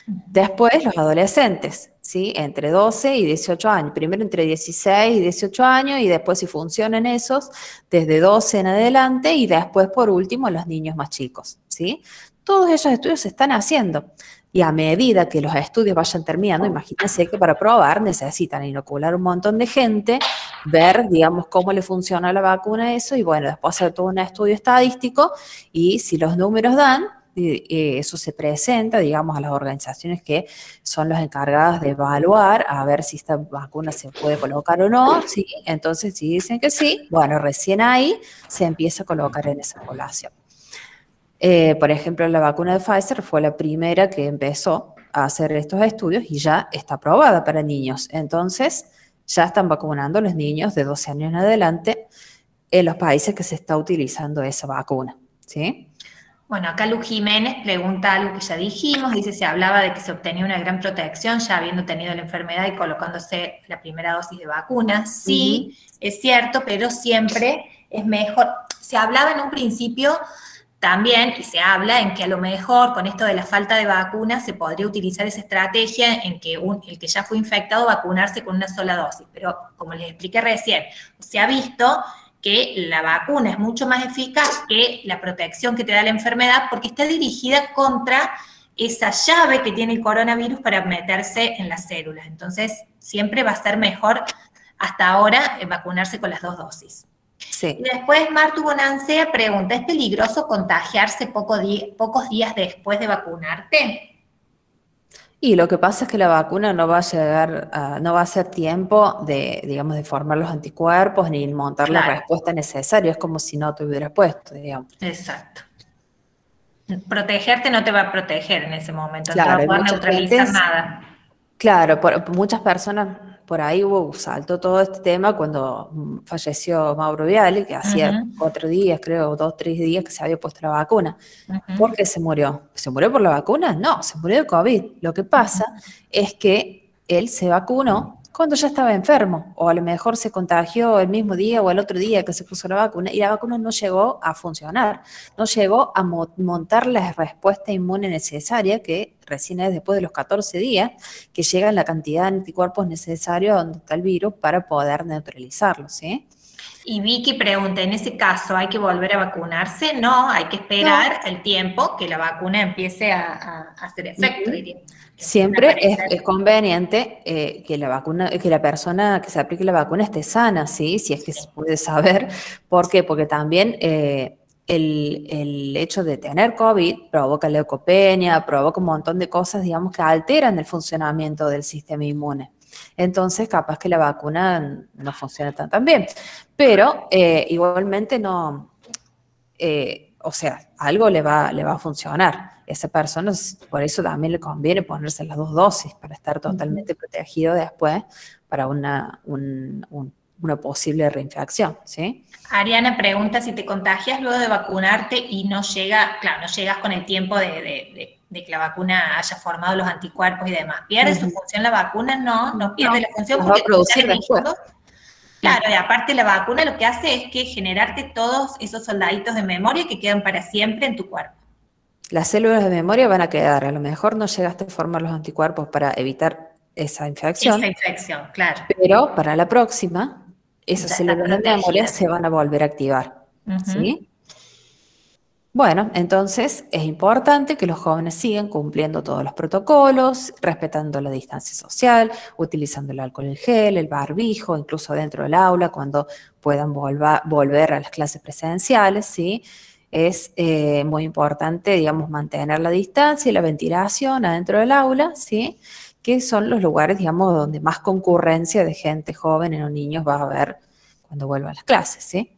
Después, los adolescentes, ¿sí? Entre 12 y 18 años. Primero entre 16 y 18 años y después, si funcionan esos, desde 12 en adelante y después, por último, los niños más chicos, ¿sí? Todos esos estudios se están haciendo y a medida que los estudios vayan terminando, imagínense que para probar necesitan inocular un montón de gente, ver, digamos, cómo le funciona la vacuna a eso y, bueno, después hacer todo un estudio estadístico y si los números dan, eso se presenta, digamos, a las organizaciones que son las encargadas de evaluar a ver si esta vacuna se puede colocar o no, ¿sí? Entonces, si dicen que sí, bueno, recién ahí se empieza a colocar en esa población. Por ejemplo, la vacuna de Pfizer fue la primera que empezó a hacer estos estudios y ya está aprobada para niños. Entonces, ya están vacunando a los niños de 12 años en adelante en los países que se está utilizando esa vacuna, ¿sí? Bueno, acá Lu Jiménez pregunta algo que ya dijimos, dice, se hablaba de que se obtenía una gran protección ya habiendo tenido la enfermedad y colocándose la primera dosis de vacuna. Sí, es cierto, pero siempre es mejor. Se hablaba en un principio también, y se habla en que a lo mejor con esto de la falta de vacunas se podría utilizar esa estrategia en que el que ya fue infectado vacunarse con una sola dosis, pero como les expliqué recién, se ha visto que la vacuna es mucho más eficaz que la protección que te da la enfermedad porque está dirigida contra esa llave que tiene el coronavirus para meterse en las células. Entonces, siempre va a ser mejor hasta ahora vacunarse con las 2 dosis. Sí. Y después Martu Bonancea pregunta, ¿es peligroso contagiarse pocos días después de vacunarte? Y lo que pasa es que la vacuna no va a llegar, no va a ser tiempo de, digamos, de formar los anticuerpos ni montar la Claro. respuesta necesaria. Es como si no te hubieras puesto, digamos. Exacto. Protegerte no te va a proteger en ese momento, Claro, no te va hay a poder mucha neutralizar gente, nada. claro, muchas personas, por ahí saltó todo este tema cuando falleció Mauro Viale, que hacía Ujú, 4 días, creo, 2, 3 días que se había puesto la vacuna. ujú. ¿Por qué se murió? ¿Se murió por la vacuna? No, se murió de COVID. Lo que pasa es que él se vacunó cuando ya estaba enfermo, o a lo mejor se contagió el mismo día o el otro día que se puso la vacuna, y la vacuna no llegó a funcionar, no llegó a montar la respuesta inmune necesaria, que recién es después de los 14 días, que llega la cantidad de anticuerpos necesarios donde está el virus para poder neutralizarlo, ¿sí? Y Vicky pregunta, ¿en ese caso hay que volver a vacunarse? No, hay que esperar el tiempo que la vacuna empiece a hacer efecto, diría. Siempre es conveniente que la vacuna, que la persona que se aplique la vacuna esté sana, ¿sí? Si es que se puede saber. ¿Por qué? Porque también el hecho de tener COVID provoca leucopenia, provoca un montón de cosas, digamos, que alteran el funcionamiento del sistema inmune. Entonces, capaz que la vacuna no funciona tan bien. Pero igualmente no, o sea, algo le va a funcionar. Esa persona, por eso también le conviene ponerse las 2 dosis, para estar totalmente protegido después para una posible reinfección, ¿sí? Ariana pregunta si te contagias luego de vacunarte y no llegas con el tiempo de que la vacuna haya formado los anticuerpos y demás. ¿Pierde su función la vacuna? No pierde la función Los va a porque producir después. Claro, y aparte la vacuna lo que hace es que generarte todos esos soldaditos de memoria que quedan para siempre en tu cuerpo. Las células de memoria van a quedar, a lo mejor no llegaste a formar los anticuerpos para evitar esa infección. Esa infección, claro. Pero para la próxima, esas Ya células de está memoria protegida. se van a volver a activar, Ujú. ¿sí? Bueno, entonces es importante que los jóvenes sigan cumpliendo todos los protocolos, respetando la distancia social, utilizando el alcohol en gel, el barbijo, incluso dentro del aula, cuando puedan volver a las clases presenciales, ¿sí? Es muy importante, digamos, mantener la distancia y la ventilación adentro del aula, ¿sí? Que son los lugares, digamos, donde más concurrencia de gente joven o niños va a haber cuando vuelvan a las clases, ¿sí?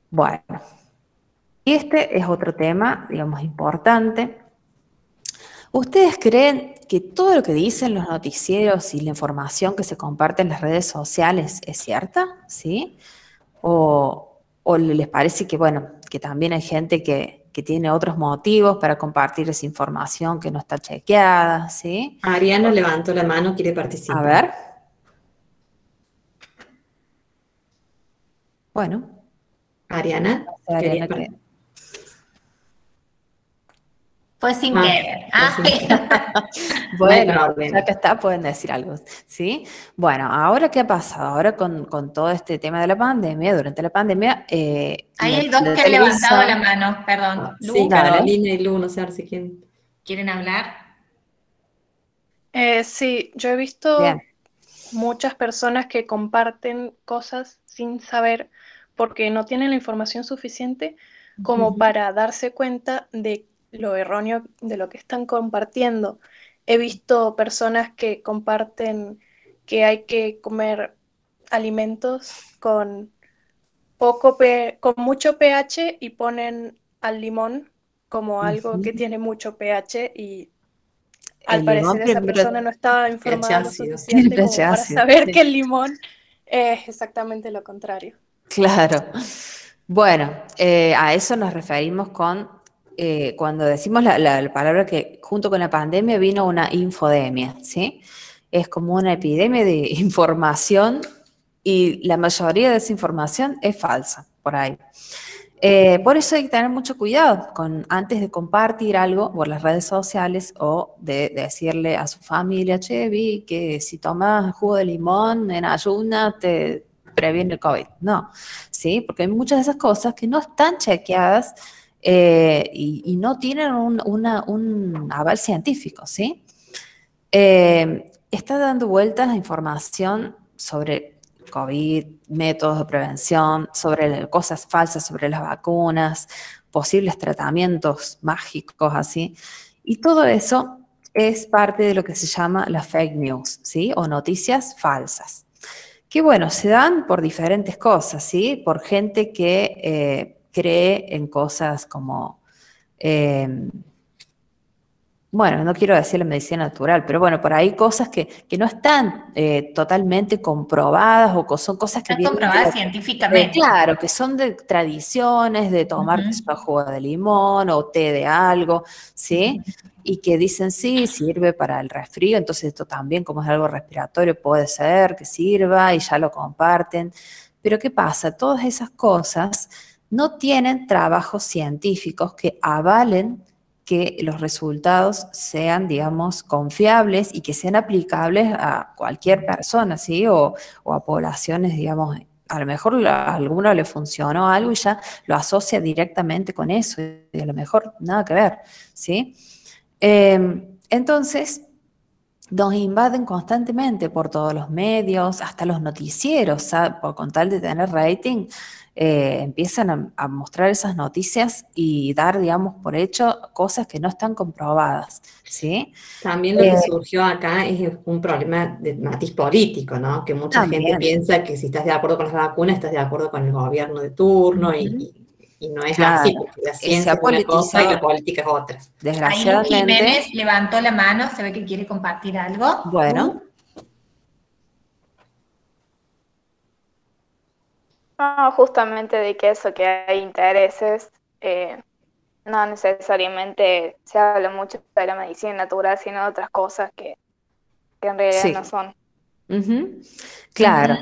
Bueno. Y este es otro tema, digamos, importante. ¿Ustedes creen que todo lo que dicen los noticieros y la información que se comparte en las redes sociales es cierta? ¿Sí? ¿O les parece que, bueno, que también hay gente que tiene otros motivos para compartir esa información que no está chequeada? ¿Sí? Ariana levantó la mano, quiere participar. A ver. Bueno. Ariana, Ariana quería Fue sin querer. Bueno, ya que está, pueden decir algo, ¿sí? Bueno, ahora ¿qué ha pasado? Ahora con todo este tema de la pandemia, durante la pandemia... Hay el dos que han levantado la mano, perdón. Sí, Carolina y Lu, no sé si quieren hablar. Sí, yo he visto muchas personas que comparten cosas sin saber porque no tienen la información suficiente como para darse cuenta de lo erróneo de lo que están compartiendo. He visto personas que comparten que hay que comer alimentos con con mucho pH y ponen al limón como algo que tiene mucho pH y al parecer esa persona no estaba informada lo suficiente como para saber que el limón es exactamente lo contrario. Claro. Bueno, a eso nos referimos cuando decimos la palabra que junto con la pandemia vino una infodemia, ¿sí? Es como una epidemia de información y la mayoría de esa información es falsa, por ahí. Por eso hay que tener mucho cuidado antes de compartir algo por las redes sociales o de decirle a su familia, che, vi que si tomas jugo de limón en ayunas te previene el COVID. No, ¿sí? Porque hay muchas de esas cosas que no están chequeadas y no tienen un aval científico, ¿sí? Está dando vueltas a información sobre COVID, métodos de prevención, sobre cosas falsas sobre las vacunas, posibles tratamientos mágicos, así. Y todo eso es parte de lo que se llama las fake news, ¿sí? O noticias falsas. Que bueno, se dan por diferentes cosas, ¿sí? Por gente que cree en cosas como, bueno, no quiero decir la medicina natural, pero bueno, por ahí cosas que no están totalmente comprobadas o son cosas que Están vienen comprobadas científicamente. claro, que son de tradiciones, de tomar jugo de limón o té de algo, ¿sí? Y que dicen, sí, sirve para el resfrío, entonces esto también, como es algo respiratorio, puede ser que sirva y ya lo comparten. Pero ¿qué pasa? Todas esas cosas no tienen trabajos científicos que avalen que los resultados sean, digamos, confiables y que sean aplicables a cualquier persona, ¿sí? O a poblaciones, digamos, a lo mejor a alguno le funcionó algo y ya lo asocia directamente con eso, y a lo mejor nada que ver, ¿sí? Entonces, nos invaden constantemente por todos los medios, hasta los noticieros, ¿sabe? Con tal de tener rating, empiezan a mostrar esas noticias y dar, digamos, por hecho cosas que no están comprobadas, ¿sí? También lo que surgió acá es un problema de matiz político, ¿no? Que mucha gente piensa que si estás de acuerdo con las vacunas, estás de acuerdo con el gobierno de turno y no es así, porque la ciencia es una cosa y la política es otra. Desgraciadamente. Ahí Lu Jiménez levantó la mano, se ve que quiere compartir algo. Bueno. No, justamente de que eso, que hay intereses, no necesariamente se habla mucho de la medicina natural, sino de otras cosas que en realidad no son. Claro,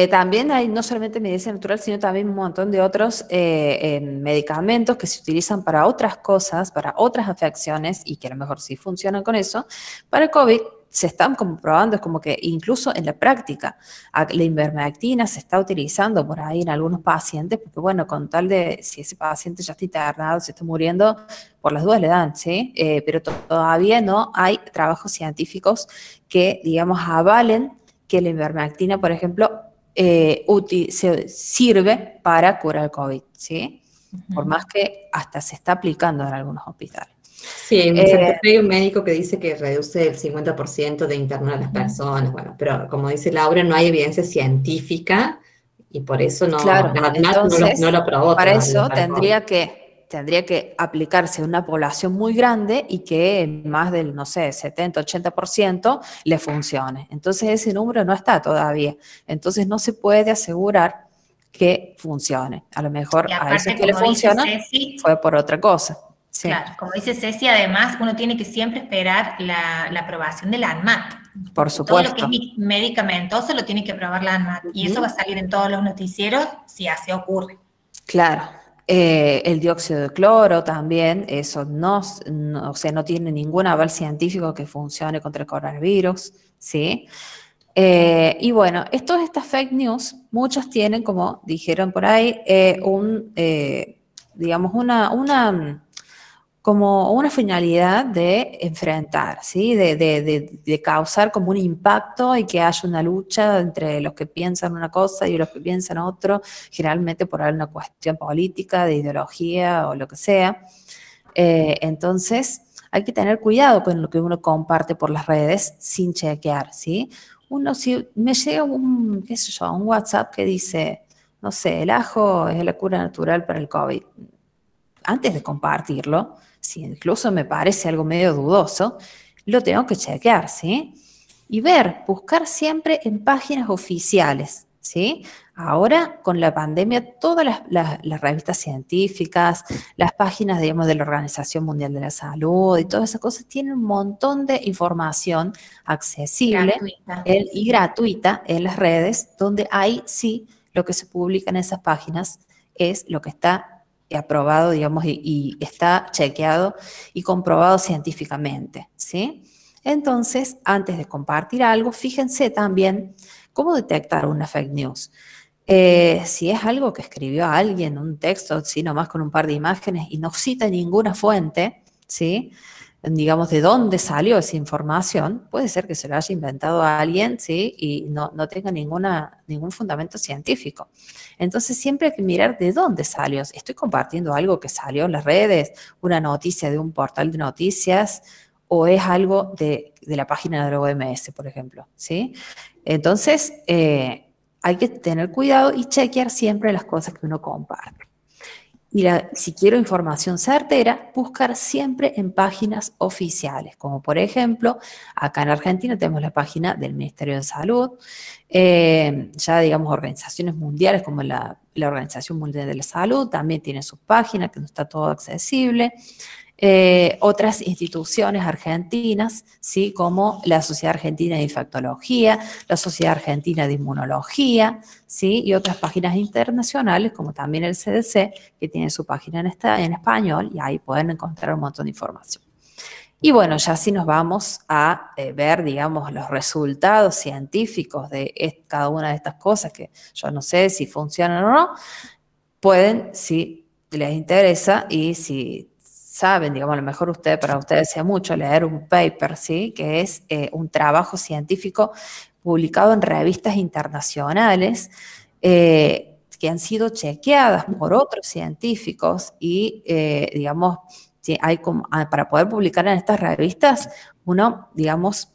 también hay no solamente medicina natural, sino también un montón de otros medicamentos que se utilizan para otras cosas, para otras afecciones y que a lo mejor sí funcionan con eso. Para el COVID se están comprobando, es como que incluso en la práctica, la ivermectina se está utilizando por ahí en algunos pacientes, porque bueno, con tal de si ese paciente ya está internado, se está muriendo, por las dudas le dan, ¿sí? Pero todavía no hay trabajos científicos que, digamos, avalen que la ivermectina, por ejemplo, sirve para curar el COVID, ¿sí? Por más que hasta se está aplicando en algunos hospitales. Sí, en Santa Fe hay un médico que dice que reduce el 50% de internar a las personas, bueno, pero como dice Laura, no hay evidencia científica y por eso no, claro, entonces, no lo probó. Para eso tendría que aplicarse a una población muy grande y que más del, no sé, 70-80% le funcione. Entonces ese número no está todavía. Entonces no se puede asegurar que funcione. A lo mejor a eso que le funciona fue por otra cosa. Sí. Claro, como dice Ceci, además uno tiene que siempre esperar la aprobación de la ANMAT. Por supuesto. Todo lo que es medicamentoso lo tiene que aprobar la ANMAT. Y eso va a salir en todos los noticieros si así ocurre. Claro. El dióxido de cloro también, eso o sea, no tiene ningún aval científico que funcione contra el coronavirus, ¿sí? Y bueno, todas estas fake news, muchos tienen, como dijeron por ahí, digamos, como una finalidad de enfrentar, ¿sí? De causar como un impacto y que haya una lucha entre los que piensan una cosa y los que piensan otro, generalmente por alguna cuestión política, de ideología o lo que sea. Entonces, hay que tener cuidado con lo que uno comparte por las redes sin chequear, ¿sí? Si me llega un WhatsApp que dice, no sé, el ajo es la cura natural para el COVID. Antes de compartirlo, si incluso me parece algo medio dudoso, lo tengo que chequear, ¿sí? Y buscar siempre en páginas oficiales, ¿sí? Ahora, con la pandemia, todas las revistas científicas, las páginas, digamos, de la Organización Mundial de la Salud y todas esas cosas tienen un montón de información accesible y gratuita en las redes, donde ahí sí lo que se publica en esas páginas es lo que está aprobado, digamos, y está chequeado y comprobado científicamente, ¿sí? Entonces, antes de compartir algo, fíjense también cómo detectar una fake news. Si es algo que escribió alguien, un texto, ¿sí? Nomás con un par de imágenes y no cita ninguna fuente, ¿sí? digamos, de dónde salió esa información, puede ser que se lo haya inventado a alguien, ¿sí? Y no tenga ningún fundamento científico. Entonces siempre hay que mirar de dónde salió. Estoy compartiendo algo que salió en las redes, una noticia de un portal de noticias, o es algo de la página de la OMS, por ejemplo, ¿sí? Entonces, hay que tener cuidado y chequear siempre las cosas que uno comparte. Y si quiero información certera, buscar siempre en páginas oficiales, como por ejemplo, acá en Argentina tenemos la página del Ministerio de Salud, ya digamos organizaciones mundiales como la Organización Mundial de la Salud también tiene sus páginas, que no está todo accesible. Otras instituciones argentinas, ¿sí? Como la Sociedad Argentina de Infectología, la Sociedad Argentina de Inmunología, ¿sí? Y otras páginas internacionales, como también el CDC, que tiene su página en español, y ahí pueden encontrar un montón de información. Y bueno, ya si nos vamos a ver, digamos, los resultados científicos de cada una de estas cosas, que yo no sé si funcionan o no, pueden, si les interesa y si saben, digamos, a lo mejor para ustedes sea mucho leer un paper, ¿sí? Que es un trabajo científico publicado en revistas internacionales que han sido chequeadas por otros científicos y, digamos, para poder publicar en estas revistas, uno, digamos,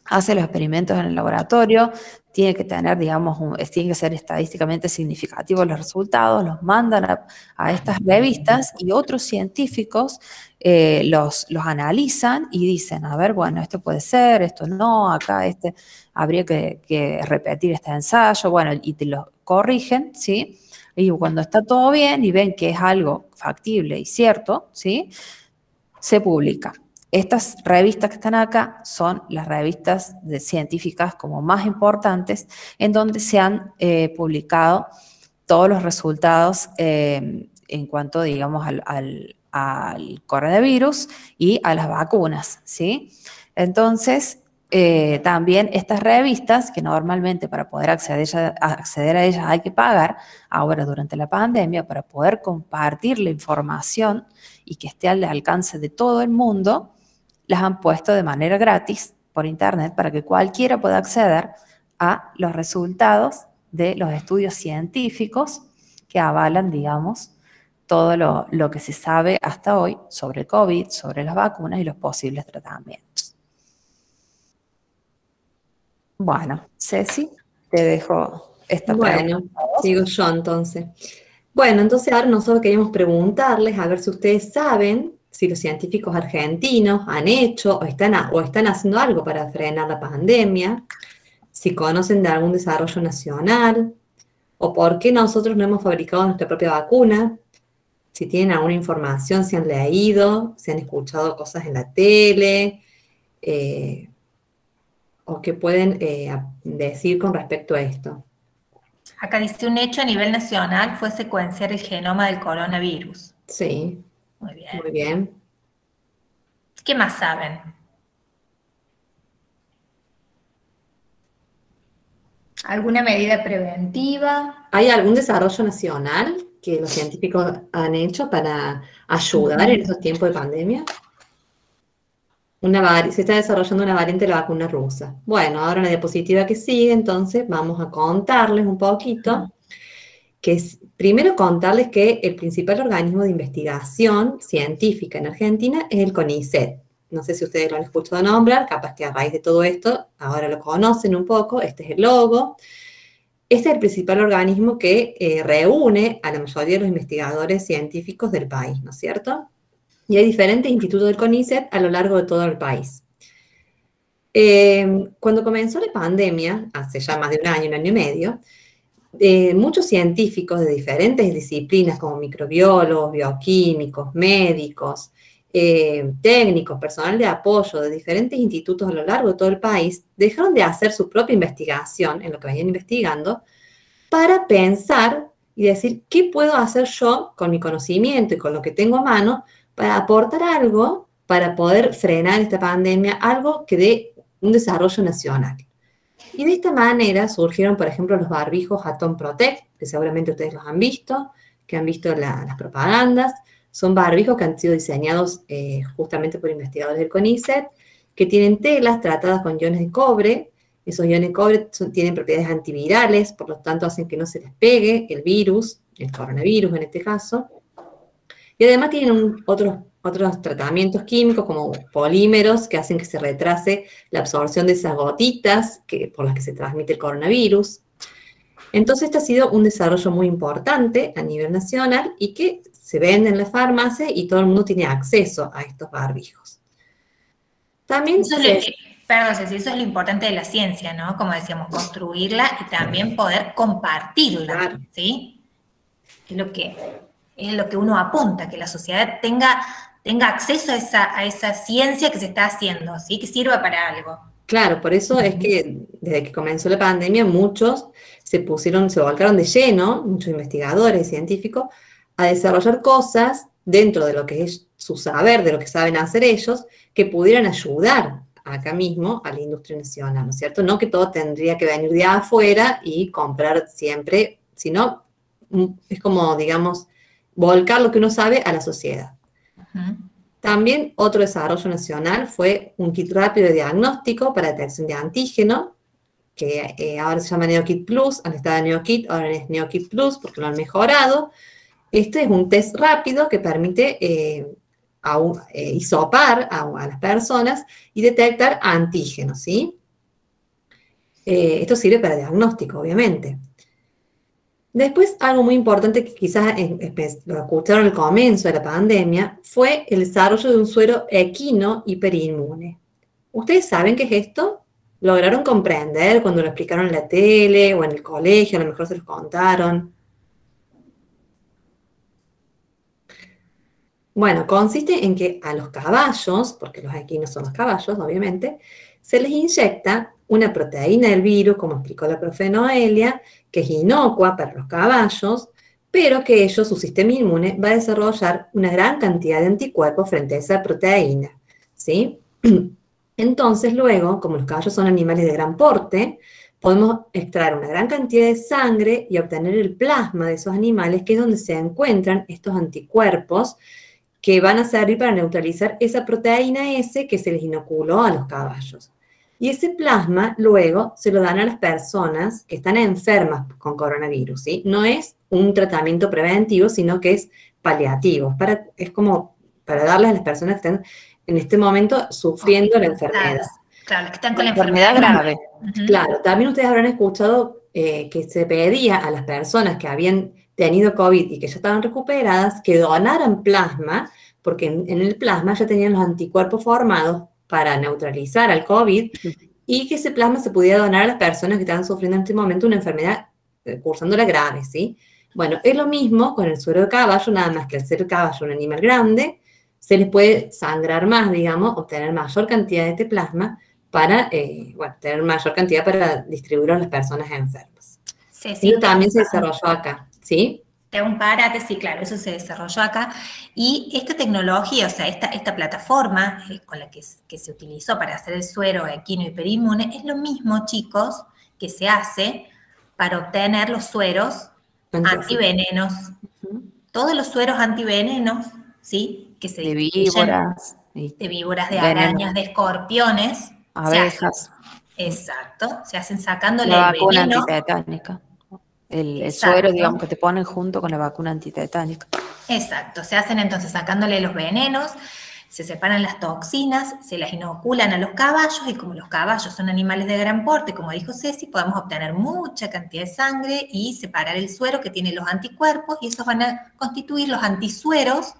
hace los experimentos en el laboratorio, tiene que tener, digamos, tiene que ser estadísticamente significativos los resultados, los mandan a estas revistas y otros científicos los analizan y dicen, a ver, bueno, esto puede ser, esto no, acá habría que repetir este ensayo, bueno, y te lo corrigen, ¿sí? Y cuando está todo bien y ven que es algo factible y cierto, ¿sí? Se publica. Estas revistas que están acá son las revistas científicas como más importantes en donde se han publicado todos los resultados en cuanto, digamos, al coronavirus y a las vacunas, ¿sí? Entonces, también estas revistas, que normalmente para poder acceder a ellas hay que pagar, ahora durante la pandemia, para poder compartir la información y que esté al alcance de todo el mundo, las han puesto de manera gratis por internet para que cualquiera pueda acceder a los resultados de los estudios científicos que avalan, digamos, todo lo que se sabe hasta hoy sobre el COVID, sobre las vacunas y los posibles tratamientos. Bueno, Ceci, te dejo esta pregunta. Bueno, sigo yo entonces. Bueno, entonces ahora nosotros queríamos preguntarles a ver si ustedes saben si los científicos argentinos han hecho o están haciendo algo para frenar la pandemia, si conocen de algún desarrollo nacional, o por qué nosotros no hemos fabricado nuestra propia vacuna, si tienen alguna información, si han leído, si han escuchado cosas en la tele, o qué pueden decir con respecto a esto. Acá dice, un hecho a nivel nacional fue secuenciar el genoma del coronavirus. Sí. Muy bien. Muy bien. ¿Qué más saben? ¿Alguna medida preventiva? ¿Hay algún desarrollo nacional que los científicos han hecho para ayudar en estos tiempos de pandemia? Se está desarrollando una variante de la vacuna rusa. Bueno, ahora en la diapositiva que sigue, entonces, vamos a contarles un poquito, primero contarles que el principal organismo de investigación científica en Argentina es el CONICET. No sé si ustedes lo han escuchado nombrar, capaz que a raíz de todo esto, ahora lo conocen un poco, este es el logo. Este es el principal organismo que reúne a la mayoría de los investigadores científicos del país, ¿no es cierto? Y hay diferentes institutos del CONICET a lo largo de todo el país. Cuando comenzó la pandemia, hace ya más de un año y medio, muchos científicos de diferentes disciplinas como microbiólogos, bioquímicos, médicos, técnicos, personal de apoyo de diferentes institutos a lo largo de todo el país, dejaron de hacer su propia investigación en lo que venían investigando para pensar y decir, ¿qué puedo hacer yo con mi conocimiento y con lo que tengo a mano para aportar algo para poder frenar esta pandemia, algo que dé un desarrollo nacional? Y de esta manera surgieron, por ejemplo, los barbijos Atom Protect, que seguramente ustedes los han visto, que han visto las propagandas, Son barbijos que han sido diseñados justamente por investigadores del CONICET, que tienen telas tratadas con iones de cobre. Esos iones de cobre tienen propiedades antivirales, por lo tanto hacen que no se les pegue el virus, el coronavirus en este caso. Y además tienen otros tratamientos químicos como polímeros que hacen que se retrase la absorción de esas gotitas por las que se transmite el coronavirus. Entonces este ha sido un desarrollo muy importante a nivel nacional y que se vende en la farmacia y todo el mundo tiene acceso a estos barbijos. También perdón, Ceci, eso es lo importante de la ciencia, ¿no? Como decíamos, construirla y también poder compartirla, claro. ¿Sí? Es lo que uno apunta, que la sociedad tenga acceso a esa ciencia que se está haciendo, ¿sí? Que sirva para algo. Claro, por eso es que desde que comenzó la pandemia muchos se volcaron de lleno, muchos investigadores y científicos, a desarrollar cosas dentro de lo que es su saber, de lo que saben hacer ellos, que pudieran ayudar acá mismo a la industria nacional, ¿no es cierto? No que todo tendría que venir de afuera y comprar siempre, sino es como, digamos, volcar lo que uno sabe a la sociedad. También otro desarrollo nacional fue un kit rápido de diagnóstico para detección de antígeno, que ahora se llama NeoKit Plus, antes estaba NeoKit, ahora es NeoKit Plus porque lo han mejorado. Este es un test rápido que permite hisopar a las personas y detectar antígenos, ¿sí? Esto sirve para diagnóstico, obviamente. Después, algo muy importante que quizás lo escucharon al comienzo de la pandemia, fue el desarrollo de un suero equino hiperinmune. ¿Ustedes saben qué es esto? ¿Lograron comprender cuando lo explicaron en la tele o en el colegio? A lo mejor se los contaron. Bueno, consiste en que a los caballos, porque los equinos son los caballos, obviamente, se les inyecta una proteína del virus, como explicó la profe Noelia, que es inocua para los caballos, pero que su sistema inmune, va a desarrollar una gran cantidad de anticuerpos frente a esa proteína, ¿sí? Entonces, luego, como los caballos son animales de gran porte, podemos extraer una gran cantidad de sangre y obtener el plasma de esos animales, que es donde se encuentran estos anticuerpos que van a servir para neutralizar esa proteína S que se les inoculó a los caballos. Y ese plasma luego se lo dan a las personas que están enfermas con coronavirus, ¿sí? No es un tratamiento preventivo, sino que es paliativo. Es como para darles a las personas que están en este momento sufriendo la enfermedad. Claro, que están con la enfermedad grave. Claro, también ustedes habrán escuchado que se pedía a las personas que habían tenido COVID y que ya estaban recuperadas que donaran plasma, porque en el plasma ya tenían los anticuerpos formados para neutralizar al COVID y que ese plasma se pudiera donar a las personas que estaban sufriendo en este momento una enfermedad cursándola grave, ¿sí? Bueno, es lo mismo con el suero de caballo, nada más que al ser el caballo un animal grande, se les puede sangrar más, digamos, obtener mayor cantidad de este plasma para, tener mayor cantidad para distribuirlo a las personas enfermas. Sí, y también se desarrolló acá, ¿sí? Te hago un parate, sí, claro, eso se desarrolló acá. Y esta tecnología, o sea, esta plataforma con la que se utilizó para hacer el suero equino hiperinmune, es lo mismo, chicos, que se hace para obtener los sueros antivenenos. Todos los sueros antivenenos, ¿sí? Que se de víboras. De víboras, de arañas, de escorpiones. Abejas. Exacto, se hacen sacándole la el vacuna veneno. antitetánica. El suero, digamos, que te ponen junto con la vacuna antitetánica. Exacto, se hacen entonces sacándole los venenos, se separan las toxinas, se las inoculan a los caballos y como los caballos son animales de gran porte, como dijo Ceci, podemos obtener mucha cantidad de sangre y separar el suero que tiene los anticuerpos y esos van a constituir los antisueros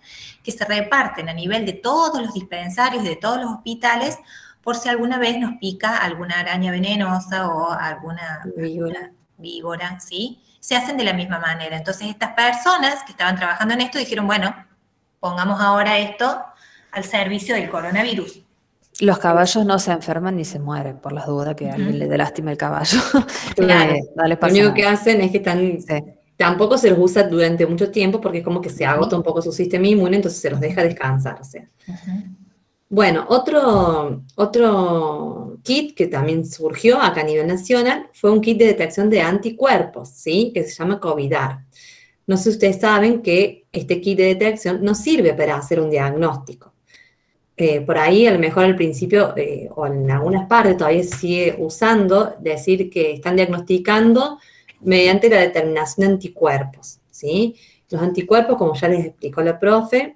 que se reparten a nivel de todos los dispensarios, de todos los hospitales, por si alguna vez nos pica alguna araña venenosa o alguna víbora, ¿sí? Se hacen de la misma manera. Entonces estas personas que estaban trabajando en esto dijeron, bueno, pongamos ahora esto al servicio del coronavirus. Los caballos no se enferman ni se mueren, por las dudas que a alguien le dé lástima el caballo. Claro. No les Lo pasa único nada. que hacen es que tampoco se los usa durante mucho tiempo porque es como que se agota un poco su sistema inmune, entonces se los deja descansar. O sea. Bueno, otro kit que también surgió acá a nivel nacional fue un kit de detección de anticuerpos, ¿sí? Que se llama COVIDAR. no sé si ustedes saben que este kit de detección no sirve para hacer un diagnóstico. Por ahí, a lo mejor al principio, o en algunas partes todavía se sigue usando, decir que están diagnosticando mediante la determinación de anticuerpos, ¿sí? Los anticuerpos, como ya les explicó la profe,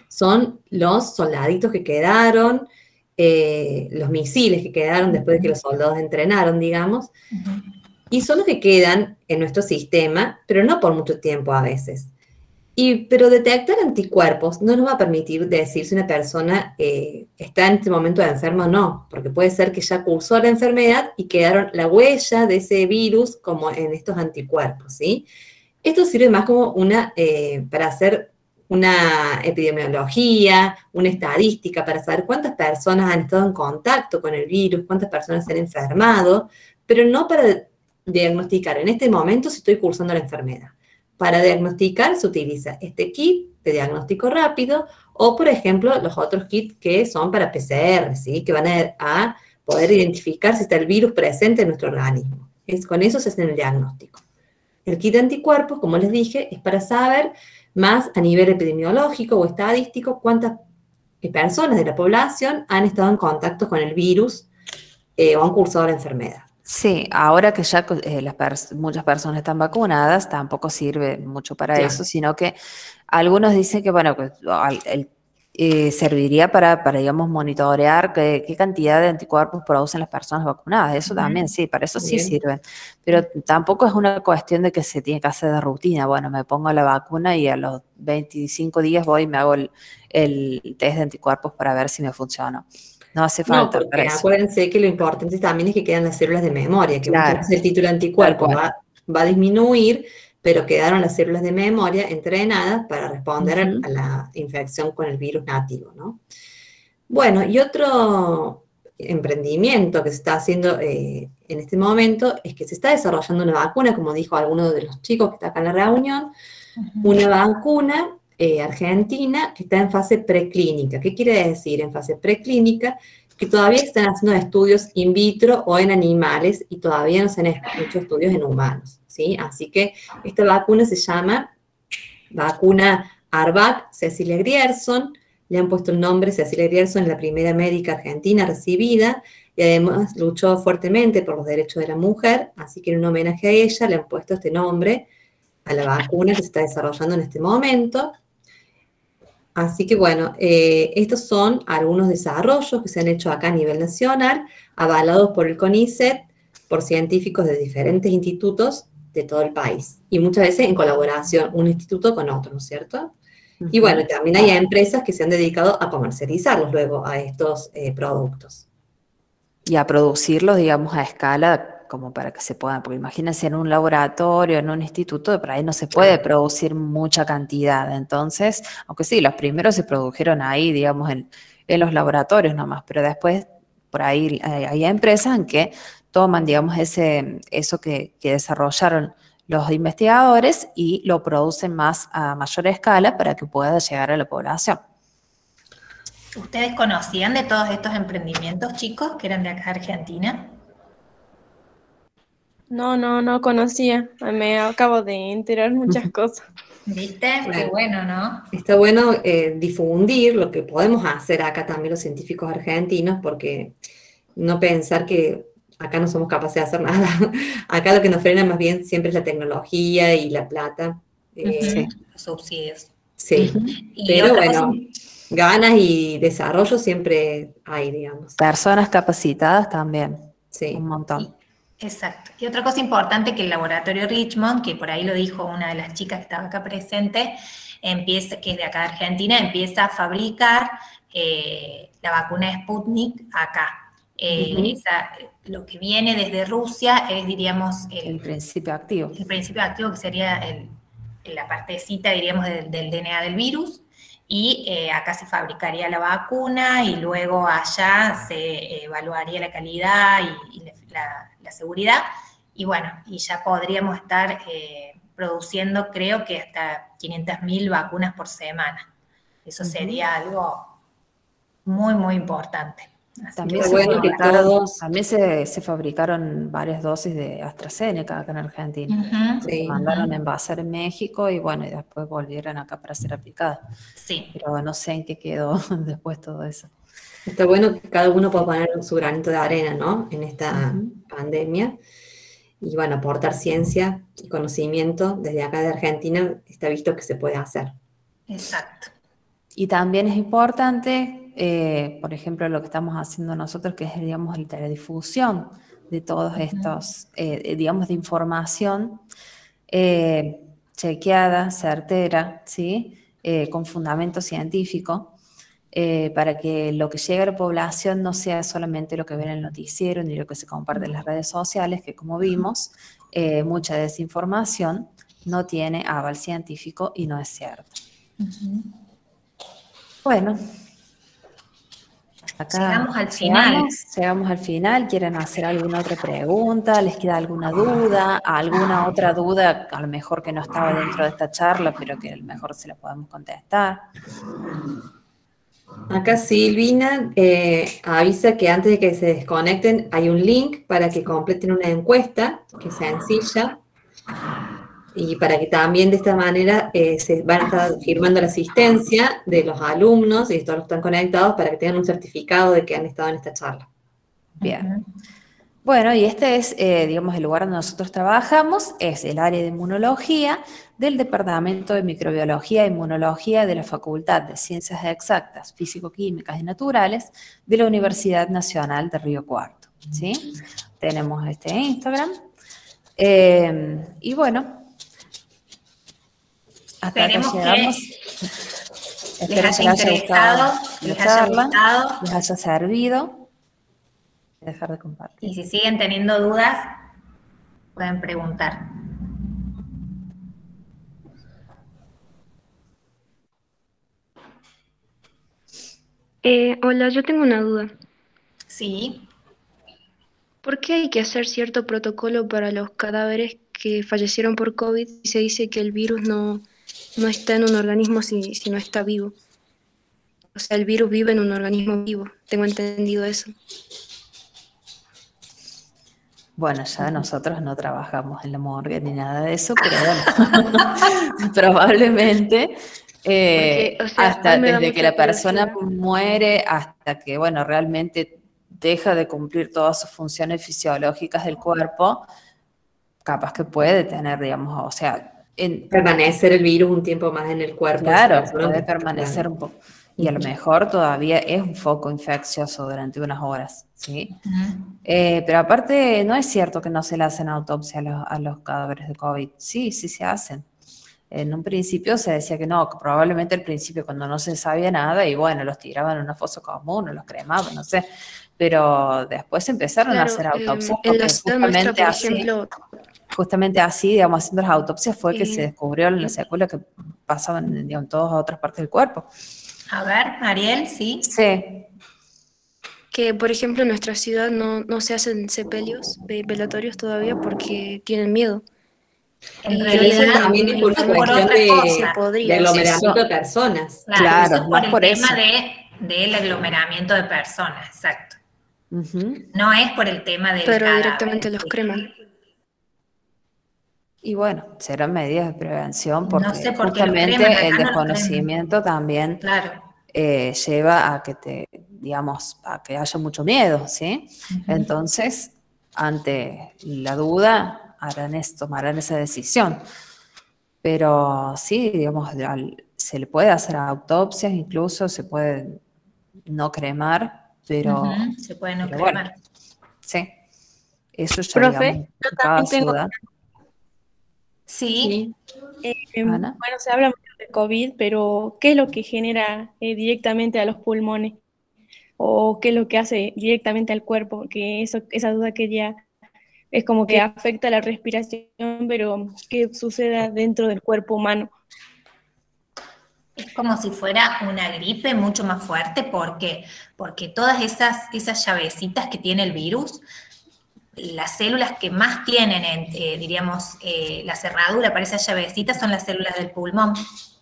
son los soldaditos que quedaron, los misiles que quedaron después de que los soldados entrenaron, digamos, y son los que quedan en nuestro sistema, pero no por mucho tiempo a veces. Pero detectar anticuerpos no nos va a permitir decir si una persona está en este momento enferma o no, porque puede ser que ya cursó la enfermedad y quedaron la huella de ese virus como en estos anticuerpos, ¿sí? Esto sirve más como para hacer una epidemiología, una estadística, para saber cuántas personas han estado en contacto con el virus, cuántas personas se han enfermado, pero no para diagnosticar en este momento si estoy cursando la enfermedad. Para diagnosticar se utiliza este kit de diagnóstico rápido o, por ejemplo, los otros kits que son para PCR, ¿sí? Que van a poder identificar si está el virus presente en nuestro organismo. Con eso se hace el diagnóstico. El kit de anticuerpos, como les dije, es para saber más a nivel epidemiológico o estadístico cuántas personas de la población han estado en contacto con el virus o han cursado la enfermedad. Sí, ahora que ya muchas personas están vacunadas, tampoco sirve mucho para Claro. eso, sino que algunos dicen que, bueno, serviría para, digamos, monitorear qué cantidad de anticuerpos producen las personas vacunadas. Eso también, sí, para eso sí Bien. sirven. Pero tampoco es una cuestión de que se tiene que hacer de rutina. Bueno, me pongo la vacuna y a los 25 días voy y me hago el test de anticuerpos para ver si me funciona. No hace falta No, para porque eso. acuérdense que lo importante también es que quedan las células de memoria, que Claro. muchas veces el título de anticuerpo Tal cual. va a disminuir, pero quedaron las células de memoria entrenadas para responder a la infección con el virus nativo, ¿no? Bueno, y otro emprendimiento que se está haciendo en este momento es que se está desarrollando una vacuna, como dijo alguno de los chicos que está acá en la reunión, una vacuna argentina que está en fase preclínica. ¿Qué quiere decir en fase preclínica? Que todavía están haciendo estudios in vitro o en animales y todavía no se han hecho estudios en humanos, ¿sí? Así que esta vacuna se llama vacuna ARVAC Cecilia Grierson. Le han puesto el nombre Cecilia Grierson, la primera médica argentina recibida, y además luchó fuertemente por los derechos de la mujer, así que en un homenaje a ella le han puesto este nombre a la vacuna que se está desarrollando en este momento. Así que bueno, estos son algunos desarrollos que se han hecho acá a nivel nacional, avalados por el CONICET, por científicos de diferentes institutos de todo el país, y muchas veces en colaboración un instituto con otro, ¿no es cierto? Y bueno, también hay empresas que se han dedicado a comercializarlos luego a estos productos. Y a producirlos, digamos, a escala, como para que se puedan, porque imagínense en un laboratorio, en un instituto, por ahí no se puede producir mucha cantidad. Entonces, aunque sí, los primeros se produjeron ahí, digamos, en los laboratorios nomás, pero después por ahí hay empresas en que toman, digamos, eso que desarrollaron los investigadores y lo producen más a mayor escala para que pueda llegar a la población. ¿Ustedes conocían de todos estos emprendimientos, chicos, que eran de acá de Argentina? No conocía. Me acabo de enterar muchas cosas. ¿Viste? Qué Claro. bueno, ¿no? Está bueno difundir lo que podemos hacer acá también los científicos argentinos, porque no pensar que acá no somos capaces de hacer nada. Acá lo que nos frena más bien siempre es la tecnología y la plata. Sí. Los subsidios. Sí, Y pero otra bueno, cosa- ganas y desarrollo siempre hay, digamos. Personas capacitadas también, Sí. un montón. Exacto. Y otra cosa importante que el laboratorio Richmond, que por ahí lo dijo una de las chicas que estaba acá presente, que es de acá de Argentina, empieza a fabricar la vacuna Sputnik acá. Lo que viene desde Rusia es, diríamos, El principio activo. el principio activo, que sería la partecita, diríamos, del DNA del virus, y acá se fabricaría la vacuna y luego allá se evaluaría la calidad y la seguridad, y bueno, y ya podríamos estar produciendo, creo que hasta 500.000 vacunas por semana. Eso sería algo muy, muy importante. Así También, que se bueno que fabricaron, todos- también se fabricaron varias dosis de AstraZeneca acá en Argentina. Ujú, Se Sí. mandaron a envasar en México y bueno, y después volvieron acá para ser aplicadas. sí. Pero no sé en qué quedó después todo eso. Está bueno que cada uno pueda poner su granito de arena, ¿no? En esta Ujú. pandemia. Y bueno, aportar ciencia y conocimiento desde acá de Argentina está visto que se puede hacer. Exacto. Y también es importante, por ejemplo, lo que estamos haciendo nosotros, que es, digamos, la teledifusión de todos estos, digamos, de información chequeada, certera, ¿sí? Con fundamento científico, para que lo que llegue a la población no sea solamente lo que ve en el noticiero ni lo que se comparte en las redes sociales, que como vimos, mucha desinformación no tiene aval científico y no es cierto. Ujú. Bueno, acá Llegamos al final. llegamos al final. ¿Quieren hacer alguna otra pregunta? ¿Les queda alguna duda? ¿Alguna otra duda a lo mejor que no estaba dentro de esta charla, pero que a lo mejor se la podemos contestar? Acá Silvina avisa que antes de que se desconecten hay un link para que completen una encuesta, que es sencilla, y para que también de esta manera se van a estar firmando la asistencia de los alumnos y todos los que están conectados para que tengan un certificado de que han estado en esta charla. Bien. Bueno, y este es, digamos, el lugar donde nosotros trabajamos, es el área de inmunología del Departamento de Microbiología e Inmunología de la Facultad de Ciencias Exactas, Físico-Químicas y Naturales de la Universidad Nacional de Río Cuarto, ¿sí? Tenemos este Instagram. Y bueno, hasta acá Esperemos que llegamos. les Espero haya que les haya interesado, gustado les la haya charla, gustado. les haya servido. Dejar de compartir. Y si siguen teniendo dudas, pueden preguntar. Hola, yo tengo una duda. Sí. ¿Por qué hay que hacer cierto protocolo para los cadáveres que fallecieron por COVID y se dice que el virus no está en un organismo si no está vivo? O sea, el virus vive en un organismo vivo. Tengo entendido eso. Bueno, ya nosotros no trabajamos en la morgue ni nada de eso, pero bueno, probablemente Porque, o sea, hasta a mí me da desde que mucha la persona curiosidad. muere hasta que, bueno, realmente deja de cumplir todas sus funciones fisiológicas del cuerpo, capaz que puede tener, digamos, o sea, Permanecer el virus un tiempo más en el cuerpo de esa claro, persona. puede permanecer un poco. Y a lo mejor todavía es un foco infeccioso durante unas horas, ¿sí? Pero aparte, no es cierto que no se le hacen autopsia a los cadáveres de COVID. Sí, sí se hacen. En un principio se decía que no, que probablemente al principio cuando no se sabía nada y bueno, los tiraban en una fosa común o los cremaban, no sé. Pero después empezaron a Claro, hacer autopsias en la porque ciudad nuestra, justamente por así, ejemplo, digamos, haciendo las autopsias fue que se eh, descubrieron las secuelas que pasaban, digamos, en todas otras partes del cuerpo. A ver, Ariel, ¿sí? Sí. que por ejemplo en nuestra ciudad no se hacen sepelios velatorios todavía porque tienen miedo. En Y yo realidad, leí en también es por algunos una informes cuestión que otra se cosa. de podría hacer. aglomeramiento de personas. Claro, eso es Claro, por no el por tema eso. del aglomeramiento de personas, exacto. Ujú. No es por el tema del Pero cadáver. directamente los Sí. creman. Y bueno, serán medidas de prevención No porque sé por qué los creman, justamente acá el no los creman. desconocimiento también Claro. lleva a que digamos, a que haya mucho miedo, ¿sí? Entonces, ante la duda, tomarán esa decisión. Pero sí, digamos, se le puede hacer autopsias, incluso se puede no cremar, pero, Se puede no pero cremar. bueno, sí, eso ya, Profe, digamos, yo cada también tengo. ciudad. Sí. Ana. Bueno, se habla mucho de COVID, pero ¿qué es lo que genera directamente a los pulmones? ¿O qué es lo que hace directamente al cuerpo? Porque esa duda que ya es como que afecta la respiración, pero ¿qué sucede dentro del cuerpo humano? Es como si fuera una gripe mucho más fuerte porque todas esas llavecitas que tiene el virus, las células que más tienen, diríamos, la cerradura para esas llavecitas son las células del pulmón.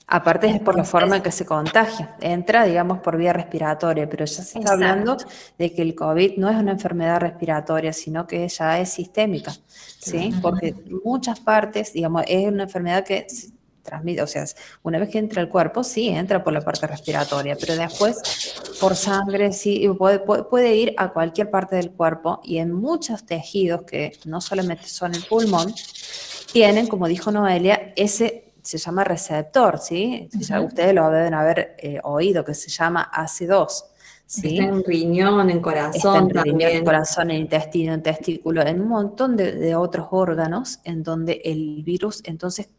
Aparte es por la Entonces, forma en que se contagia. Entra, digamos, por vía respiratoria, pero ya se está hablando de que el COVID no es una enfermedad respiratoria, sino que ya es sistémica, ¿sí? Porque muchas partes, digamos, es una enfermedad que se transmite, o sea, una vez que entra al cuerpo, sí, entra por la parte respiratoria, pero después por sangre, sí, puede ir a cualquier parte del cuerpo y en muchos tejidos que no solamente son el pulmón, tienen, como dijo Noelia, se llama receptor, ¿sí? Ya ustedes lo deben haber oído, que se llama AC2, ¿sí? Está en riñón, en corazón Está en riñón, también. en corazón, en intestino, en testículo, en un montón de otros órganos en donde el virus, entonces,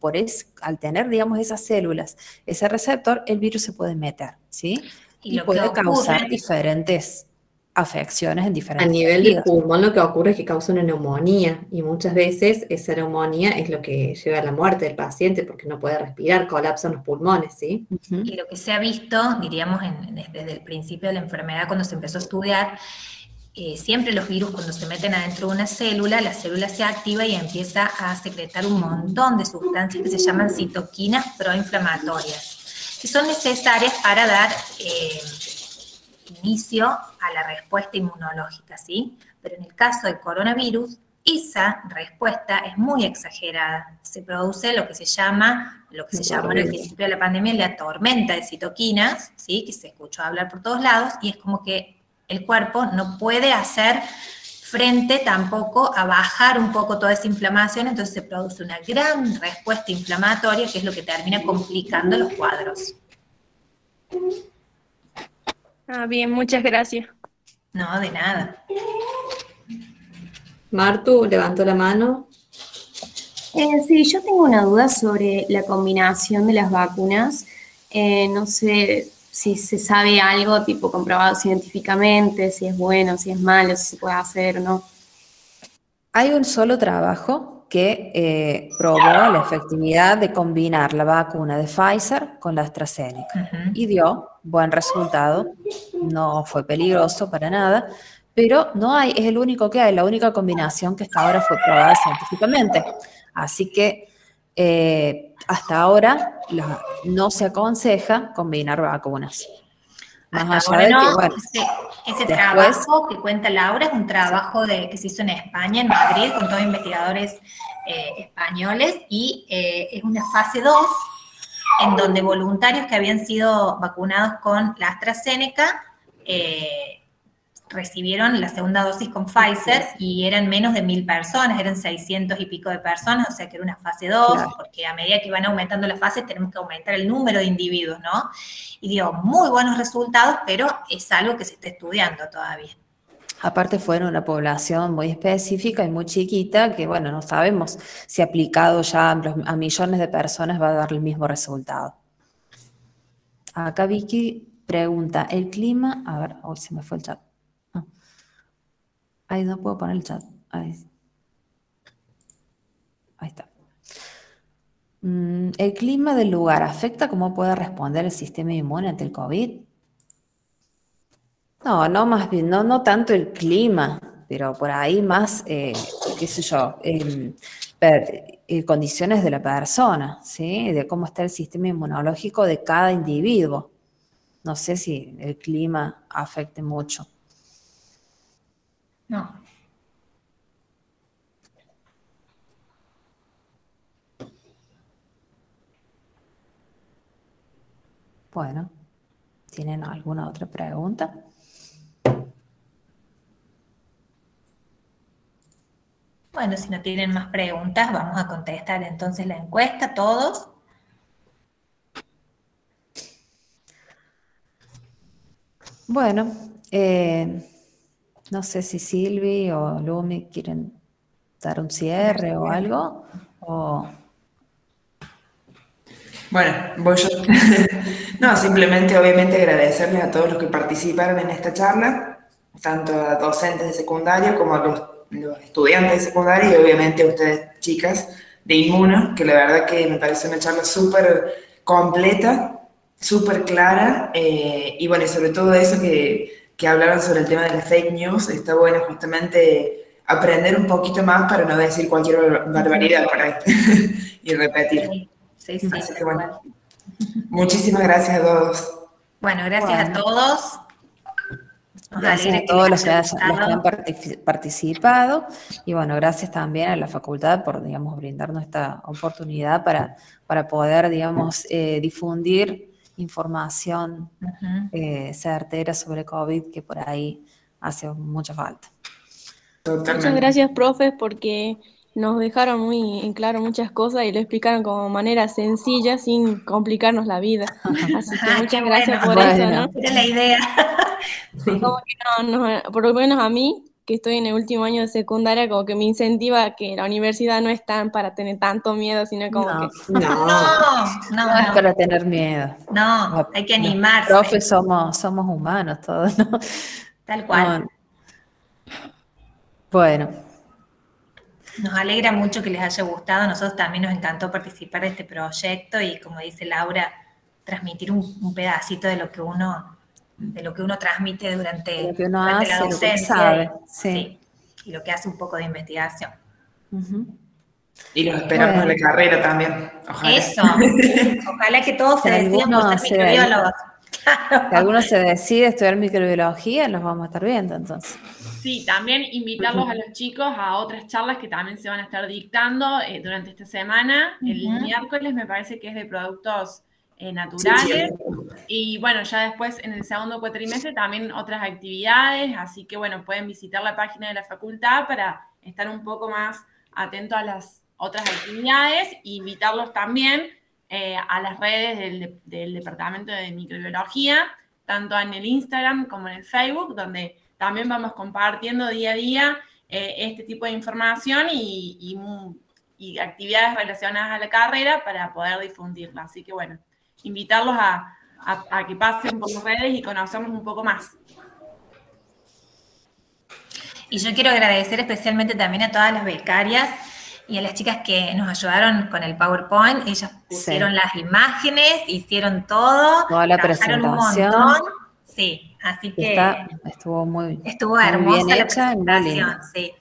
al tener, digamos, esas células, ese receptor, el virus se puede meter, ¿sí? Y lo que puede causar ocurre- diferentes afecciones en A diferentes nivel de tejidos. pulmón lo que ocurre es que causa una neumonía y muchas veces esa neumonía es lo que lleva a la muerte del paciente porque no puede respirar, colapsan los pulmones, ¿sí? Y lo que se ha visto, diríamos, desde el principio de la enfermedad, cuando se empezó a estudiar, siempre los virus cuando se meten adentro de una célula, la célula se activa y empieza a secretar un montón de sustancias que se llaman citoquinas proinflamatorias, que son necesarias para dar inicio a la respuesta inmunológica, ¿sí? Pero en el caso del coronavirus, esa respuesta es muy exagerada. Se produce lo que se llamó en el principio de la pandemia la tormenta de citoquinas, ¿sí? Que se escuchó hablar por todos lados, y es como que el cuerpo no puede hacer frente tampoco a bajar un poco toda esa inflamación, entonces se produce una gran respuesta inflamatoria, que es lo que termina complicando los cuadros. Bien, muchas gracias. No, de nada. Martu levantó la mano. Sí, yo tengo una duda sobre la combinación de las vacunas. No sé si se sabe algo tipo comprobado científicamente, si es bueno, si es malo, si se puede hacer o no. Hay un solo trabajo que probó la efectividad de combinar la vacuna de Pfizer con la AstraZeneca y dio buen resultado, no fue peligroso para nada, pero es el único que hay, la única combinación que hasta ahora fue probada científicamente. Así que hasta ahora no se aconseja combinar vacunas. Más allá de que, bueno, ese trabajo que cuenta Laura es un trabajo que se hizo en España, en Madrid, con todos investigadores españoles, y es una fase 2, en donde voluntarios que habían sido vacunados con la AstraZeneca recibieron la segunda dosis con Pfizer, y eran menos de 1.000 personas, eran 600 y pico de personas, o sea que era una fase 2, claro, porque a medida que van aumentando las fases tenemos que aumentar el número de individuos, ¿no? Y dio muy buenos resultados, pero es algo que se está estudiando todavía. Aparte fue en una población muy específica y muy chiquita, que bueno, no sabemos si aplicado ya a millones de personas va a dar el mismo resultado. Acá Vicky pregunta, el clima, a ver, hoy se me fue el chat. Ahí no puedo poner el chat. Ahí está. ¿El clima del lugar afecta cómo puede responder el sistema inmune ante el COVID? No, más bien, no tanto el clima, pero por ahí más, qué sé yo, condiciones de la persona, ¿sí? De cómo está el sistema inmunológico de cada individuo. No sé si el clima afecte mucho. No. Bueno, ¿tienen alguna otra pregunta? Bueno, si no tienen más preguntas, vamos a contestar entonces la encuesta, todos. Bueno, no sé si Silvi o Lumi quieren dar un cierre o algo. Bueno, voy yo. No, simplemente obviamente agradecerles a todos los que participaron en esta charla, tanto a docentes de secundario como a los estudiantes de secundario y obviamente a ustedes, chicas, de Inmuno, que la verdad que me parece una charla súper completa, súper clara, y bueno, y sobre todo eso que hablaron sobre el tema de las fake news, está bueno justamente aprender un poquito más para no decir cualquier barbaridad por ahí y repetir. Sí, Así que bueno. Muchísimas gracias a todos. Bueno, gracias a todos. Gracias a todos los que han participado y bueno, gracias también a la facultad por, digamos, brindarnos esta oportunidad para poder, digamos, difundir información certera sobre COVID que por ahí hace mucha falta. Muchas gracias, profes, porque nos dejaron muy en claro muchas cosas y lo explicaron como manera sencilla sin complicarnos la vida. Así que muchas gracias por eso, ¿no? Era la idea. Como que por lo menos a mí, que estoy en el último año de secundaria, como que me incentiva que la universidad no es tan para tener tanto miedo, sino como que... No es para tener miedo. No, hay que animarse. Los profes somos humanos todos, ¿no? Tal cual. No. Bueno. Nos alegra mucho que les haya gustado. A nosotros también nos encantó participar de este proyecto y, como dice Laura, transmitir un pedacito de lo que uno transmite durante la docencia. Sí, y lo que hace un poco de investigación. Y los esperamos en la carrera también. Ojalá. Eso. Ojalá que todos se decidan por ser microbiólogos. Si alguno se decide estudiar microbiología, los vamos a estar viendo entonces. Sí, también invitarlos a los chicos a otras charlas que también se van a estar dictando durante esta semana. El miércoles me parece que es de productos naturales. Y bueno, ya después en el segundo cuatrimestre también otras actividades. Así que bueno, pueden visitar la página de la facultad para estar un poco más atentos a las otras actividades e invitarlos también a las redes del Departamento de Microbiología, tanto en el Instagram como en el Facebook, donde también vamos compartiendo día a día este tipo de información y actividades relacionadas a la carrera para poder difundirla. Así que bueno, invitarlos a que pasen por las redes y conozcamos un poco más. Y yo quiero agradecer especialmente también a todas las becarias y a las chicas que nos ayudaron con el PowerPoint. Ellas pusieron las imágenes, hicieron todo, toda la presentación. Un montón. Sí, así que estuvo hermosa la presentación. Sí,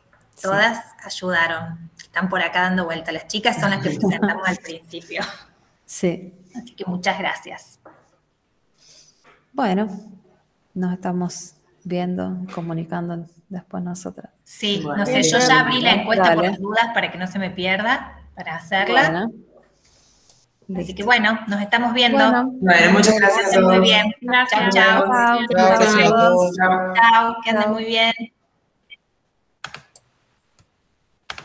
todas ayudaron. Están por acá dando vuelta. Las chicas son las que presentamos al principio. Sí. Así que muchas gracias. Bueno, nos estamos viendo, comunicando después nosotras. Sí, no sé, yo ya abrí la encuesta por las dudas para que no se me pierda, para hacerla. Bueno. Así que bueno, nos estamos viendo. Bueno, muchas gracias a todos. Muy bien. Gracias. Chao. Chao, que anden muy bien.